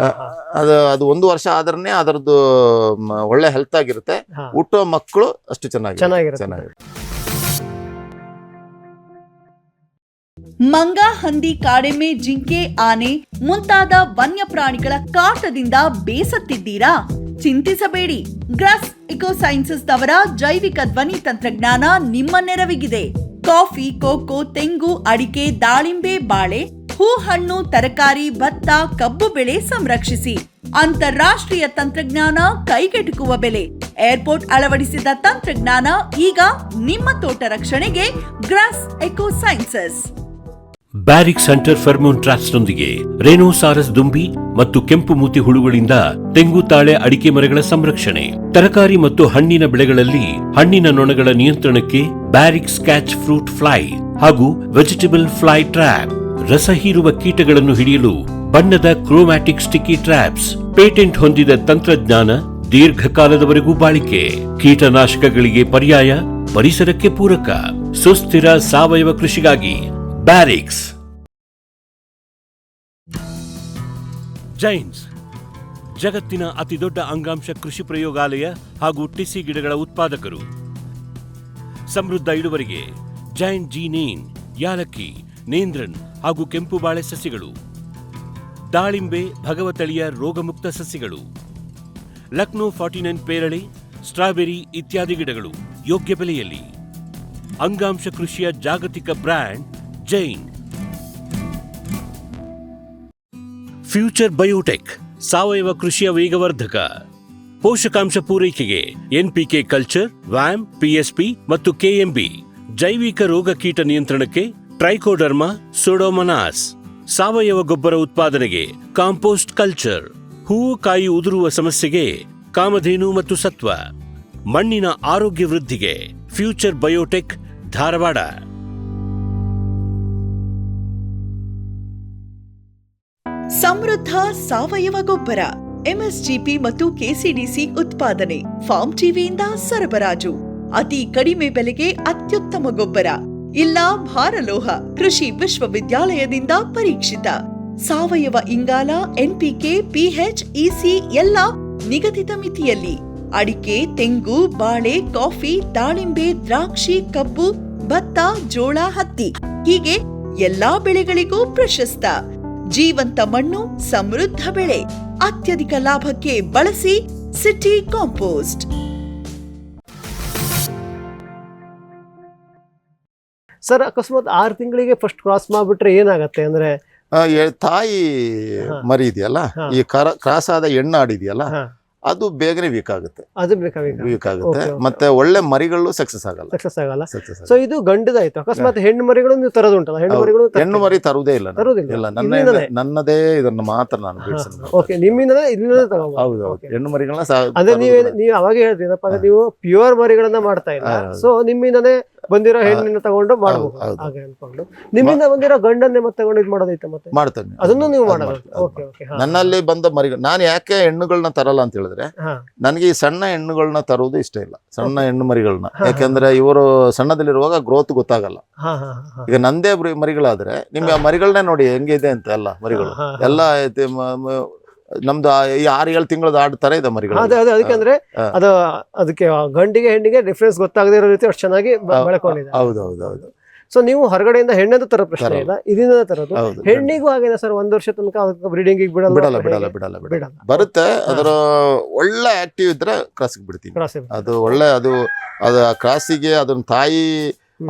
[SPEAKER 3] ಅದು 1 ವರ್ಷ ಆದ್ರೆ ಅದರದ್ದು ಒಳ್ಳೆ ಹೆಲ್ತ್ ಆಗಿರುತ್ತೆ, ಹುಟ್ಟುವ ಮಕ್ಕಳು ಅಷ್ಟು ಚೆನ್ನಾಗಿರುತ್ತೆ.
[SPEAKER 4] ಮಂಗ, ಹಂದಿ, ಕಾಡೆಮ್ಮೆ, ಜಿಂಕೆ, ಆನೆ ಮುಂತಾದ ವನ್ಯ ಪ್ರಾಣಿಗಳ ಕಾಟದಿಂದ ಬೇಸತ್ತಿದ್ದೀರಾ? ಚಿಂತಿಸಬೇಡಿ. ಗ್ರಾಸ್ ಇಕೋಸೈನ್ಸಸ್ ನವರ ಜೈವಿಕ ಧ್ವನಿ ತಂತ್ರಜ್ಞಾನ ನಿಮ್ಮ ನೆರವಿಗಿದೆ. ಕಾಫಿ, ಕೋಕೋ, ತೆಂಗು, ಅಡಿಕೆ, ದಾಳಿಂಬೆ, ಬಾಳೆ, ಹೂ, ಹಣ್ಣು, ತರಕಾರಿ, ಭತ್ತ, ಕಬ್ಬು ಬೆಳೆ ಸಂರಕ್ಷಿಸಿ. ಅಂತಾರಾಷ್ಟ್ರೀಯ ತಂತ್ರಜ್ಞಾನ, ಕೈಗೆಟುಕುವ ಬೆಲೆ. ಏರ್ಪೋರ್ಟ್ ಅಳವಡಿಸಿದ ತಂತ್ರಜ್ಞಾನ ಈಗ ನಿಮ್ಮ ತೋಟ ರಕ್ಷಣೆಗೆ. ಗ್ರಾಸ್ ಇಕೋಸೈನ್ಸಸ್.
[SPEAKER 1] ಬ್ಯಾರಿಕ್ ಸೆಂಟರ್ ಫೆರ್ಮೋನ್ ಟ್ರಾಪ್ಸ್ನೊಂದಿಗೆ ರೇನೋಸಾರಸ್ ದುಂಬಿ ಮತ್ತು ಕೆಂಪು ಮೂತಿ ಹುಳುಗಳಿಂದ ತೆಂಗು, ತಾಳೆ, ಅಡಿಕೆ ಮರಗಳ ಸಂರಕ್ಷಣೆ. ತರಕಾರಿ ಮತ್ತು ಹಣ್ಣಿನ ಬೆಳೆಗಳಲ್ಲಿ ಹಣ್ಣಿನ ನೊಣಗಳ ನಿಯಂತ್ರಣಕ್ಕೆ ಬ್ಯಾರಿಕ್ ಸ್ಕ್ಯಾಚ್ ಫ್ರೂಟ್ ಫ್ಲೈ ಹಾಗೂ ವೆಜಿಟೇಬಲ್ ಫ್ಲೈ ಟ್ರ್ಯಾಪ್. ರಸ ಹೀರುವ ಕೀಟಗಳನ್ನು ಹಿಡಿಯಲು ಬಣ್ಣದ ಕ್ರೋಮ್ಯಾಟಿಕ್ ಸ್ಟಿಕ್ಕಿ ಟ್ರ್ಯಾಪ್ಸ್. ಪೇಟೆಂಟ್ ಹೊಂದಿದ ತಂತ್ರಜ್ಞಾನ, ದೀರ್ಘಕಾಲದವರೆಗೂ ಬಾಳಿಕೆ. ಕೀಟನಾಶಕಗಳಿಗೆ ಪರ್ಯಾಯ, ಪರಿಸರಕ್ಕೆ ಪೂರಕ. ಸುಸ್ಥಿರ ಸಾವಯವ ಕೃಷಿಗಾಗಿ ಬ್ಯಾರಿಕ್ಸ್. ಜೈನ್ಸ್ ಜಗತ್ತಿನ ಅತಿದೊಡ್ಡ ಅಂಗಾಂಶ ಕೃಷಿ ಪ್ರಯೋಗಾಲಯ ಹಾಗೂ ಟಿಸಿ ಗಿಡಗಳ ಉತ್ಪಾದಕರು. ಸಮೃದ್ಧ ಇಳುವರಿಗೆ ಜೈನ್ ಜೀನೇನ್, ಯಾಲಕ್ಕಿ, ನೇಂದ್ರನ್ ಹಾಗೂ ಕೆಂಪು ಬಾಳೆ ಸಸಿಗಳು, ದಾಳಿಂಬೆ, ಭಗವತಳಿಯ ರೋಗಮುಕ್ತ ಸಸಿಗಳು, ಲಕ್ನೋ 49 ಪೇರಳೆ, ಸ್ಟ್ರಾಬೆರಿ ಇತ್ಯಾದಿ ಗಿಡಗಳು ಯೋಗ್ಯ ಬೆಲೆಯಲ್ಲಿ. ಅಂಗಾಂಶ ಕೃಷಿಯ ಜಾಗತಿಕ ಬ್ರ್ಯಾಂಡ್ ಜೈನ್. ಫ್ಯೂಚರ್ ಬಯೋಟೆಕ್ ಸಾವಯವ ಕೃಷಿಯ ವೇಗವರ್ಧಕ. ಪೋಷಕಾಂಶ ಪೂರೈಕೆಗೆ ಎನ್ಪಿಕೆ ಕಲ್ಚರ್, ವ್ಯಾಮ್, ಪಿಎಸ್ಪಿ ಮತ್ತು ಕೆಎಂಬಿ. ಜೈವಿಕ ರೋಗ ಕೀಟ ನಿಯಂತ್ರಣಕ್ಕೆ ಟ್ರೈಕೋಡರ್ಮಾ, ಸೂಡೋಮೊನಾಸ್. ಸಾವಯವ ಗೊಬ್ಬರ ಉತ್ಪಾದನೆಗೆ ಕಾಂಪೋಸ್ಟ್ ಕಲ್ಚರ್. ಹೂವು ಕಾಯಿ ಉದುರುವ ಸಮಸ್ಯೆಗೆ ಕಾಮಧೇನು ಮತ್ತು ಸತ್ವ. ಮಣ್ಣಿನ ಆರೋಗ್ಯ ವೃದ್ಧಿಗೆ ಫ್ಯೂಚರ್ ಬಯೋಟೆಕ್, ಧಾರವಾಡ.
[SPEAKER 4] ಸಮೃದ್ಧ ಸಾವಯವ ಗೊಬ್ಬರ, ಎಂಎಸ್ಜಿಪಿ ಮತ್ತು ಕೆಸಿಡಿಸಿ ಉತ್ಪಾದನೆ, ಫಾರ್ಮ್ ಟಿವಿಯಿಂದ ಸರಬರಾಜು. ಅತಿ ಕಡಿಮೆ ಬೆಲೆಗೆ ಅತ್ಯುತ್ತಮ ಗೊಬ್ಬರ. ಇಲ್ಲ ಭಾರಲೋಹ, ಕೃಷಿ ವಿಶ್ವವಿದ್ಯಾಲಯದಿಂದ ಪರೀಕ್ಷಿತ. ಸಾವಯವ ಇಂಗಾಲ, ಎನ್ಪಿಕೆ, ಪಿಎಚ್, ಇಸಿ ಎಲ್ಲ ನಿಗದಿತ ಮಿತಿಯಲ್ಲಿ. ಅಡಿಕೆ, ತೆಂಗು, ಬಾಳೆ, ಕಾಫಿ, ದಾಳಿಂಬೆ, ದ್ರಾಕ್ಷಿ, ಕಬ್ಬು, ಭತ್ತ, ಜೋಳ, ಹತ್ತಿ ಹೀಗೆ ಎಲ್ಲಾ ಬೆಳೆಗಳಿಗೂ ಪ್ರಶಸ್ತ. ಜೀವಂತ ಮಣ್ಣು, ಸಮೃದ್ಧ ಬೆಳೆ. ಅತ್ಯಧಿಕ ಲಾಭಕ್ಕೆ ಬಳಸಿ ಸಿಟಿ ಕಾಂಪೋಸ್ಟ್.
[SPEAKER 2] ಸರ್, ಅಕಸ್ಮಾತ್ 6 ತಿಂಗಳಿಗೆ ಫಸ್ಟ್ ಕ್ರಾಸ್ ಮಾಡ್ಬಿಟ್ರೆ ಏನಾಗತ್ತೆ ಅಂದ್ರೆ,
[SPEAKER 3] ತಾಯಿ ಮರಿ ಇದೆಯಲ್ಲ, ಈ ಕ್ರಾಸ್ ಆದ ಹೆಣ್ಣಾಡಿದೆಯಲ್ಲ, ಅದು ಬೇಗನೆ ವೀಕ್ ಆಗುತ್ತೆ. ಮತ್ತೆ ಒಳ್ಳೆ ಮರಿಗಳು ಸಕ್ಸಸ್ ಆಗಲ್ಲ.
[SPEAKER 2] ಸೊ ಇದು ಗಂಡದಾಯ್ತು. ಅಕಸ್ಮಾತ್ ಹೆಣ್ಣು ಮರಿಗಳು ನೀವು ತರೋದುಂಟಲ್ಲ?
[SPEAKER 3] ಹೆಣ್ಣು ಮರಿ ತರುವುದೇ ಇಲ್ಲ. ನನ್ನದೇ ಇದನ್ನ ಮಾತ್ರ ನಾನು
[SPEAKER 2] ನಿಮ್ಮಿಂದಲೇ ಇಲ್ಲಿಂದ ತಗೋಬಹುದು.
[SPEAKER 3] ಹೌದು, ಹೆಣ್ಣು ಮರಿಗಳನ್ನ
[SPEAKER 2] ಅದೇ ನೀವು ಅವಾಗ ಹೇಳ್ತೀನಪ್ಪ, ನೀವು ಪ್ಯೂರ್ ಮರಿಗಳನ್ನ ಮಾಡ್ತಾ ಇಲ್ಲ. ಸೊ ನಿಮ್ಮಿಂದನೇ ಬಂದಿರೋ ಹೆಣ್ಣಿನ ತಗೊಂಡು ಮಾಡ್ಬೋದು
[SPEAKER 3] ಹೌದು.
[SPEAKER 2] ಹಾಗೆ ಅನ್ಕೊಂಡು ನಿಮ್ಮಿಂದ ಬಂದಿರೋ ಗಂಡನ್ನೇ ಮತ್ತೆ ತಗೊಂಡು ಇದು ಮಾಡೋದೈತೆ ಮತ್ತೆ
[SPEAKER 3] ಮಾಡ್ತೇನೆ.
[SPEAKER 2] ಅದನ್ನು ನೀವು
[SPEAKER 3] ಅದು
[SPEAKER 2] ಮಾಡೋದು.
[SPEAKER 3] ಮಾಡ್ತೇನೆ, ಅದು
[SPEAKER 2] ಓಕೆ ಓಕೆ
[SPEAKER 3] ನನ್ನಲ್ಲಿ ಬಂದ ಮರಿಗಳು ನಾನು ಯಾಕೆ ಹೆಣ್ಣುಗಳನ್ನ ತರಲ್ಲ ಅಂತ ಹೇಳಿದ್ರೆ
[SPEAKER 2] ಹಾ
[SPEAKER 3] ನನಗೆ ಈ ಸಣ್ಣ ಹೆಣ್ಣುಗಳನ್ನ ತರುವುದು ಇಷ್ಟ ಇಲ್ಲ, ಸಣ್ಣ ಹೆಣ್ಣು ಮರಿಗಳನ್ನ. ಯಾಕೆಂದ್ರೆ ಇವರು ಸಣ್ಣದಲ್ಲಿರುವಾಗ ಗ್ರೋತ್ ಗೊತ್ತಾಗಲ್ಲ.
[SPEAKER 2] ಹಾ ಹಾ ಹಾ
[SPEAKER 3] ಈಗ ನಂದೇ ಮರಿಗಳಾದ್ರೆ ನಿಮ್ಗೆ ಆ ಮರಿಗಳನ್ನೇ ನೋಡಿ ಹೆಂಗಿದೆ ಅಂತ ಎಲ್ಲ ಮರಿಗಳು
[SPEAKER 2] ಹಾ, ಹಾ.
[SPEAKER 3] ಎಲ್ಲ ನಮ್ದು ಈ 6-7 ತಿಂಗಳದ ಆಡ್ ತರ ಇದೆ ಮರಿಗಳು.
[SPEAKER 2] ಅದೇ ಅದೇ ಅದಕ್ಕೆ ಅಂದ್ರೆ
[SPEAKER 3] ಹಾ.
[SPEAKER 2] ಅದು ಅದಕ್ಕೆ ಗಂಡಿಗೆ ಹೆಣ್ಣಿಗೆ ಡಿಫ್ರೆನ್ಸ್ ಗೊತ್ತಾಗದೇ ಇರೋ ರೀತಿ ಅಷ್ಟು ಚೆನ್ನಾಗಿ ಬೆಳ್ಕೊಂಡಿದೆ.
[SPEAKER 3] ಹೌದು ಹೌದು ಹೌದು
[SPEAKER 2] ಸೊ ನೀವು ಹೊರಗಡೆಯಿಂದ ಹೆಣ್ಣದು ತರ ಪ್ರಶ್ನೆ ಇಲ್ಲ, ಇದರಿಂದ ತರೋದು.
[SPEAKER 3] ಹೌದು.
[SPEAKER 2] ಹೆಣ್ಣಿಗೂ ಹಾಗೇನೆ ಸರ್, 1 ವರ್ಷ ತನಕ ಬ್ರೀಡಿಂಗ್ ಬಿಡಲ್ಲ
[SPEAKER 3] ಬಿಡಲ್ಲ ಬಿಡಲ್ಲ ಬಿಡಲ್ಲ ಬಿಡಲ್ಲ
[SPEAKER 2] ಬಿಡಲ್ಲ.
[SPEAKER 3] ಬರುತ್ತೆ. ಅದರ ಒಳ್ಳೆ ಆಕ್ಟಿವ್ ಇದ್ರೆ ಕ್ರಾಸಿಗೆ ಬಿಡ್ತೀನಿ.
[SPEAKER 2] ಕ್ರಾಸ್
[SPEAKER 3] ಅದು ಒಳ್ಳೆ ಅದು ಕ್ರಾಸಿಗೆ ಅದನ್ನ ತಾಯಿ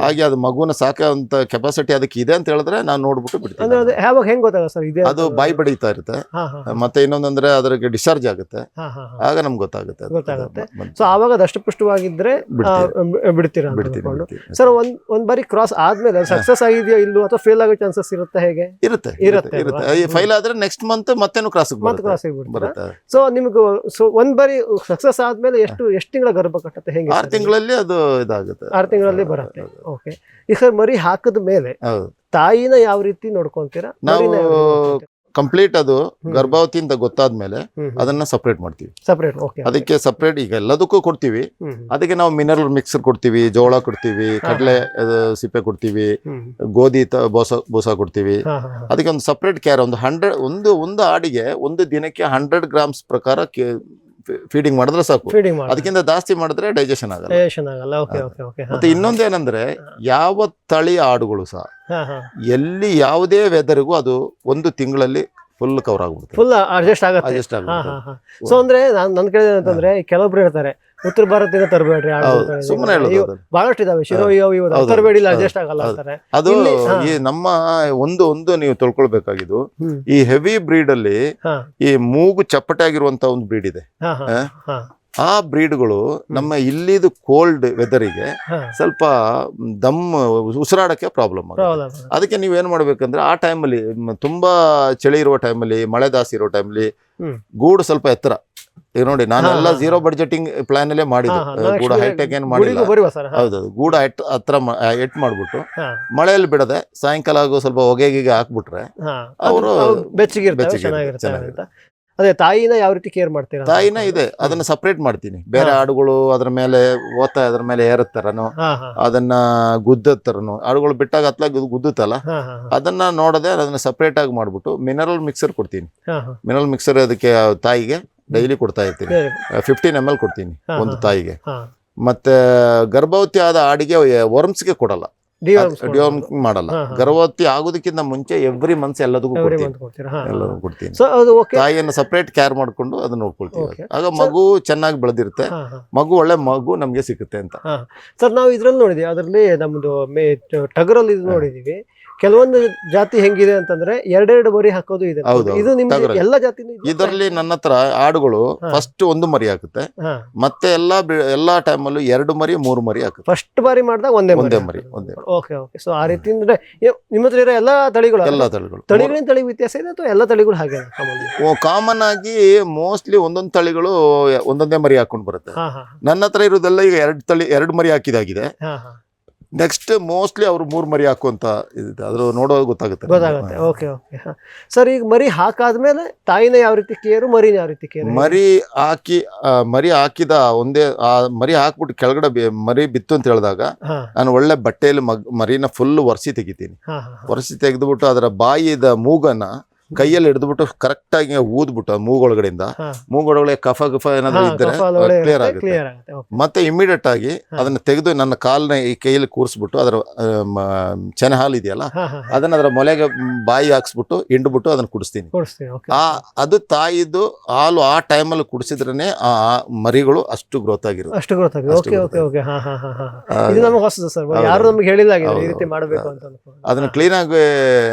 [SPEAKER 3] ಹಾಗೆ ಅದು ಮಗುನ ಸಾಕುವಂತ ಕೆಪಾಸಿಟಿ ಅದಕ್ಕೆ ಇದೆ ಅಂತ ಹೇಳಿದ್ರೆ ನಾನು ನೋಡ್ಬಿಟ್ಟು
[SPEAKER 2] ಅಂದ್ರೆ
[SPEAKER 3] ಬಿಡ್ತೀನಿ.
[SPEAKER 2] ಅದು ಯಾವಾಗ ಹೆಂಗ್ ಗೊತ್ತಾಗ ಸರ್ ಇದೆ
[SPEAKER 3] ಅದು ಬಾಯಿ ಬಡಿತಾ ಇರುತ್ತೆ.
[SPEAKER 2] ಹಾ ಹಾ
[SPEAKER 3] ಮತ್ತೆ ಇನ್ನೊಂದಂದ್ರೆ ಅದ್ರಿಗೆ ಡಿಸ್ಚಾರ್ಜ್ ಆಗುತ್ತೆ,
[SPEAKER 2] ಹಾ ಹಾ
[SPEAKER 3] ಆಗ ನಮ್ಗೆ ಗೊತ್ತಾಗುತ್ತೆ ಅದು.
[SPEAKER 2] ಗೊತ್ತಾಗುತ್ತೆ.
[SPEAKER 3] ಬಂತು.
[SPEAKER 2] ಸೊ ಆವಾಗ ದಷ್ಟಪುಷ್ಟವಾಗಿದ್ರೆ ಬಿಡ್ತೀರಾ ಅಂತ
[SPEAKER 3] ಬಿಡ್ತೀನಿ
[SPEAKER 2] ಅನ್ಕೊಂಡು.
[SPEAKER 3] ಬಿಡ್ತೀನಿ.
[SPEAKER 2] ಸರ್ ಒಂದ್ ಬಾರಿ ಕ್ರಾಸ್ ಆದ್ಮೇಲೆ ಸಕ್ಸಸ್ ಆಗಿದೆಯೋ ಇಲ್ಲೋ ಅಥವಾ ಫೇಲ್ ಆಗೋ ಚಾನ್ಸಸ್ ಇರುತ್ತೆ ಹೇಗೆ?
[SPEAKER 3] ಇರುತ್ತೆ
[SPEAKER 2] ಇರುತ್ತೆ
[SPEAKER 3] ಇರುತ್ತೆ
[SPEAKER 2] ಅಲ್ವಾ?
[SPEAKER 3] ಈ ಫೈಲ್ ಆದ್ರೆ ನೆಕ್ಸ್ಟ್ ಮಂತ್ ಮತ್ತೇನು ಕ್ರಾಸಿಗೆ
[SPEAKER 2] ಮತ್ತೆ ಕ್ರಾಸ್ ಬಿಡ್ತೀರಾ?
[SPEAKER 3] ಬರುತ್ತೆ.
[SPEAKER 2] ಸೊ ನಿಮ್ಗೆ ಒಂದ್ ಬಾರಿ ಸಕ್ಸಸ್ ಆದ್ಮೇಲೆ ಎಷ್ಟು ತಿಂಗಳ ಗರ್ಭ ಕಟ್ಟುತ್ತೆ ಹೆಂಗೆ?
[SPEAKER 3] 6 ತಿಂಗಳಲ್ಲಿ ಅದು ಇದಾಗುತ್ತೆ.
[SPEAKER 2] 6 ತಿಂಗಳಲ್ಲಿ ಬರುತ್ತೆ. ಓಕೆ. ಈ ಸರ್ ಮರಿ ಹಾಕದ ಮೇಲೆ
[SPEAKER 3] ಹೌದು.
[SPEAKER 2] ತಾಯಿನ ಯಾವ ರೀತಿ ನೋಡ್ಕೊಂತೀರಾ?
[SPEAKER 3] ನಾವು
[SPEAKER 2] ಮರಿನ ಯಾವ ರೀತಿ ನೋಡ್ಕೊಂತೀರಾ?
[SPEAKER 3] ಕಂಪ್ಲೀಟ್ ಅದು ಗರ್ಭವತಿ ಅಂತ ಗೊತ್ತಾದ್ಮೇಲೆ ಅದನ್ನ ಸಪರೇಟ್ ಮಾಡ್ತೀವಿ.
[SPEAKER 2] ಸಪರೇಟ್. ಓಕೆ.
[SPEAKER 3] ಅದಕ್ಕೆ ಸಪರೇಟ್ ಈಗ ಎಲ್ಲದಕ್ಕೂ ಕೊಡ್ತೀವಿ. ಅದಕ್ಕೆ ನಾವು ಮಿನರಲ್ ಮಿಕ್ಸರ್ ಕೊಡ್ತೀವಿ, ಜೋಳ ಕೊಡ್ತೀವಿ, ಕಡಲೆ ಸಿಪ್ಪೆ ಕೊಡ್ತೀವಿ, ಗೋಧಿ ಬೂಸ ಕೊಡ್ತೀವಿ. ಅದಕ್ಕೆ ಒಂದು ಸಪರೇಟ್ ಕೇರ್ ಒಂದು ಆಡಿಗೆ ಒಂದು ದಿನಕ್ಕೆ 100 ಗ್ರಾಮ್ಸ್ ಪ್ರಕಾರ ಫೀಡಿಂಗ್ ಮಾಡಿದ್ರೆ ಸಾಕು. ಅದಕ್ಕಿಂತ ಜಾಸ್ತಿ ಮಾಡಿದ್ರೆ ಡೈಜೆಷನ್ ಆಗಲ್ಲ. ಮತ್ತೆ ಇನ್ನೊಂದೇನಂದ್ರೆ ಯಾವ ತಳಿ ಆಡುಗಳು ಸಹ ಎಲ್ಲಿ ಯಾವುದೇ ವೆದರ್ಗೂ ಅದು 1 ತಿಂಗಳಲ್ಲಿ ಫುಲ್ ಕವರ್ ಆಗ್ಬಿಡುತ್ತೆ,
[SPEAKER 2] ಫುಲ್ ಅಡ್ಜಸ್ಟ್ ಆಗುತ್ತೆ. ಸೊ ಅಂದ್ರೆ ನನ್ನ ಕೇಳಿದ್ರೆ ಅಂತಂದ್ರೆ ಕೆಲವೊಬ್ರು ಹೇಳ್ತಾರೆ ಉತ್ತರ ಭಾರತದಿಂದ ತರಬೇಡ್ರಿ,
[SPEAKER 3] ಸುಮ್ಮನೆ ಹೇಳೋದು.
[SPEAKER 2] ಬಹಳಷ್ಟು ಇದಾವೆ, ಶಿರೋ ಇವು ತರಬೇಡಿ, ಅಡ್ಜಸ್ಟ್ ಆಗಲ್ಲ ಅಂತಾರೆ.
[SPEAKER 3] ಅದು ಈ ನಮ್ಮ ಒಂದು ನೀವು ತಿಳ್ಕೊಳ್ಬೇಕಾಗಿದ್ದು, ಈ ಹೆವಿ ಬ್ರೀಡ್ ಅಲ್ಲಿ ಈ ಮೂಗು ಚಪ್ಪಟೆ ಆಗಿರುವಂತ ಒಂದು ಬ್ರೀಡ್ ಇದೆ. ಆ ಬ್ರೀಡ್ಗಳು ನಮ್ಮ ಇಲ್ಲಿದು ಕೋಲ್ಡ್ ವೆದರಿಗೆ ಸ್ವಲ್ಪ ಉಸಿರಾಡಕ್ಕೆ ಪ್ರಾಬ್ಲಮ್ ಆಗುತ್ತೆ. ಅದಕ್ಕೆ ನೀವೇನ್ ಮಾಡ್ಬೇಕಂದ್ರೆ ಆ ಟೈಮಲ್ಲಿ ತುಂಬಾ ಚಳಿ ಇರುವ ಟೈಮಲ್ಲಿ, ಮಳೆ ಜಾಸ್ತಿ ಇರೋ ಟೈಮಲ್ಲಿ ಗೂಡು ಸ್ವಲ್ಪ ಎತ್ತರ. ಈಗ ನೋಡಿ ನಾನೆಲ್ಲ 0 ಬಡ್ಜೆಟಿಂಗ್ ಪ್ಲಾನ್ ಅಲ್ಲೇ ಮಾಡಿದ್ದು, ಗೂಡ ಹೈಟೆಕ್ ಏನ್ ಮಾಡಿಲ್ಲ. ಹೌದೌದು, ಗೂಡ ಹತ್ರ ಎಟ್ ಮಾಡ್ಬಿಟ್ಟು ಮಳೆಯಲ್ಲಿ ಬಿಡದೆ ಸಾಯಂಕಾಲ ಆಗೋ ಸ್ವಲ್ಪ ಹೊಗೆಗೆ ಹಾಕ್ಬಿಟ್ರೆ ಅವರು
[SPEAKER 2] ಬೆಚ್ಚಗಿರ್ತಾರೆ. ಅದೇ ತಾಯಿನ ಯಾವ ರೀತಿ ಕೇರ್ ಮಾಡ್ತೀರಾ?
[SPEAKER 3] ತಾಯಿನ ಇದೆ ಅದನ್ನ ಸಪರೇಟ್ ಮಾಡ್ತೀನಿ. ಬೇರೆ ಆಡುಗಳು ಅದ್ರ ಮೇಲೆ ಅದ್ರ ಮೇಲೆ ಏರತ್ತರನು, ಅದನ್ನ ಗುದ್ದತ್ತರನು, ಆಡುಗಳು ಬಿಟ್ಟಾಗ ಹತ್ಲ ಗುದ್ದುತ್ತಲ್ಲ, ಅದನ್ನ ನೋಡದೆ ಅದನ್ನ ಸಪರೇಟ್ ಆಗಿ ಮಾಡ್ಬಿಟ್ಟು ಮಿನರಲ್ ಮಿಕ್ಸರ್ ಕೊಡ್ತೀನಿ. ಮಿನರಲ್ ಮಿಕ್ಸರ್ ಅದಕ್ಕೆ ತಾಯಿಗೆ ಡೈಲಿ ಕೊಡ್ತಾ ಇರ್ತೀನಿ. 15 ml ಕೊಡ್ತೀನಿ ಒಂದು ತಾಯಿಗೆ. ಮತ್ತೆ ಗರ್ಭವತಿ ಆದ ಆಡಿಗೆ ವರ್ಮ್ಸ್ಗೆ ಕೊಡಲ್ಲ, ಡಿವರ್ಮ್ ಮಾಡಲ್ಲ. ಗರ್ಭವತಿ ಆಗೋದಕ್ಕಿಂತ ಮುಂಚೆ ಎವ್ರಿ ಮಂತ್ಸ್ ಎಲ್ಲದಕ್ಕೂ ಕೊಡ್ತೀನಿ. ತಾಯಿಯನ್ನು ಸಪರೇಟ್ ಕೇರ್ ಮಾಡ್ಕೊಂಡು ಅದನ್ನ ನೋಡ್ಕೊಳ್ತೀವಿ. ಆಗ ಮಗು ಚೆನ್ನಾಗಿ ಬೆಳೆದಿರುತ್ತೆ, ಮಗು ಒಳ್ಳೆ ಮಗು ನಮ್ಗೆ ಸಿಗುತ್ತೆ ಅಂತ.
[SPEAKER 2] ಸರ್ ನಾವು ಇದ್ರಲ್ಲಿ ನೋಡಿದ್ವಿ, ಅದರಲ್ಲಿ ನಮ್ದು ಟಗರಲ್ಲಿ ನೋಡಿದೀವಿ. ಕೆಲವೊಂದು ಜಾತಿ ಹೆಂಗಿದೆ ಅಂತಂದ್ರೆ 2 ಮರಿ ಹಾಕೋದು ಇದೆ. ಇದು ನಿಮ್ಗೆ ಎಲ್ಲ ಜಾತಿನೂ
[SPEAKER 3] ಇದರಲ್ಲಿ ನನ್ನ ಹತ್ರ ಆಡುಗಳು ಫಸ್ಟ್ 1 ಮರಿ ಹಾಕುತ್ತೆ, ಮತ್ತೆ ಎಲ್ಲಾ ಟೈಮಲ್ಲೂ 2 ಮರಿ 3 ಮರಿ ಹಾಕುತ್ತೆ.
[SPEAKER 2] ಫಸ್ಟ್ ಬಾರಿ ಮಾಡಿದಾಗ ಒಂದೇ ಮರಿ. Okay okay. ಸೊ ಆ ರೀತಿ ಅಂದ್ರೆ ನಿಮ್ಮ ಹತ್ರ ಇರೋ ಎಲ್ಲಾ ತಳಿಗಳಿಂದ ತಳಿ ವ್ಯತ್ಯಾಸ ಇದೆ ಅಥವಾ ಎಲ್ಲ ತಳಿಗಳು ಹಾಗೆ
[SPEAKER 3] ಕಾಮನ್ ಆಗಿ ಮೋಸ್ಟ್ಲಿ ಒಂದೊಂದು ತಳಿಗಳು ಒಂದೊಂದೇ ಮರಿ ಹಾಕೊಂಡು ಬರುತ್ತೆ. ನನ್ನ ಹತ್ರ ಇರೋದೆಲ್ಲ ಈಗ 2 ಮರಿ ಹಾಕಿದಾಗಿದೆ. ನೆಕ್ಸ್ಟ್ ಮೋಸ್ಟ್ಲಿ ಅವರು 3 ಮರಿ ಹಾಕುವಂತ ಇದೆ, ಅದ್ರ ನೋಡೋದು ಗೊತ್ತಾಗುತ್ತೆ.
[SPEAKER 2] Okay okay. ಸರ್ ಈಗ ಮರಿ ಹಾಕಾದ್ಮೇಲೆ ತಾಯಿನ ಯಾವ ರೀತಿ ಕೇರು, ಮರಿನ ಯಾವ ರೀತಿ ಕೇರು?
[SPEAKER 3] ಮರಿ ಹಾಕಿದ ಮರಿ ಹಾಕ್ಬಿಟ್ಟು ಕೆಳಗಡೆ ಮರಿ ಬಿತ್ತು ಅಂತ ಹೇಳಿದಾಗ ನಾನು ಒಳ್ಳೆ ಬಟ್ಟೆಯಲ್ಲಿ ಮರಿನ ಫುಲ್ ಒರೆಸಿ ತೆಗಿತೀನಿ. ಒರೆಸಿ ತೆಗೆದ್ಬಿಟ್ಟು ಅದರ ಬಾಯಿದ ಮೂಗನ್ನ ಕೈಯಲ್ಲಿ ಹಿಡಿದ್ಬಿಟ್ಟು ಕರೆಕ್ಟ್ ಆಗಿ ಊದ್ಬಿಟ್ಟು ಮೂಗೊಳಗಡೆಯಿಂದ ಮೂಗೊಳಗಡೆ ಕಫ ಏನಾದ್ರು ಇದ್ರೆ ಕ್ಲಿಯರ್ ಆಗುತ್ತೆ. ಮತ್ತೆ ಇಮಿಡಿಯೇಟ್ ಆಗಿ ಅದನ್ನ ತೆಗೆದು ನನ್ನ ಕಾಲ್ನ ಈ ಕೈಯಲ್ಲಿ ಕೂರಿಸ್ಬಿಟ್ಟು ಅದರ ಚೆನೆ ಹಾಲು ಇದೆಯಲ್ಲ ಅದನ್ನ ಅದರ ಮೊಲೆಗೆ ಬಾಯಿ ಹಾಕ್ಸ್ಬಿಟ್ಟು ಹಿಂಡ್ಬಿಟ್ಟು ಅದನ್ನ ಕುಡಿಸ್ತೀನಿ. ಅದು ತಾಯಿದು ಹಾಲು ಆ ಟೈಮಲ್ಲಿ ಕುಡಿಸಿದ್ರೇನೆ ಆ ಮರಿಗಳು ಅಷ್ಟು ಗ್ರೋತ್ ಆಗಿರುತ್ತೆ. ಅದನ್ನ ಕ್ಲೀನ್ ಆಗಿ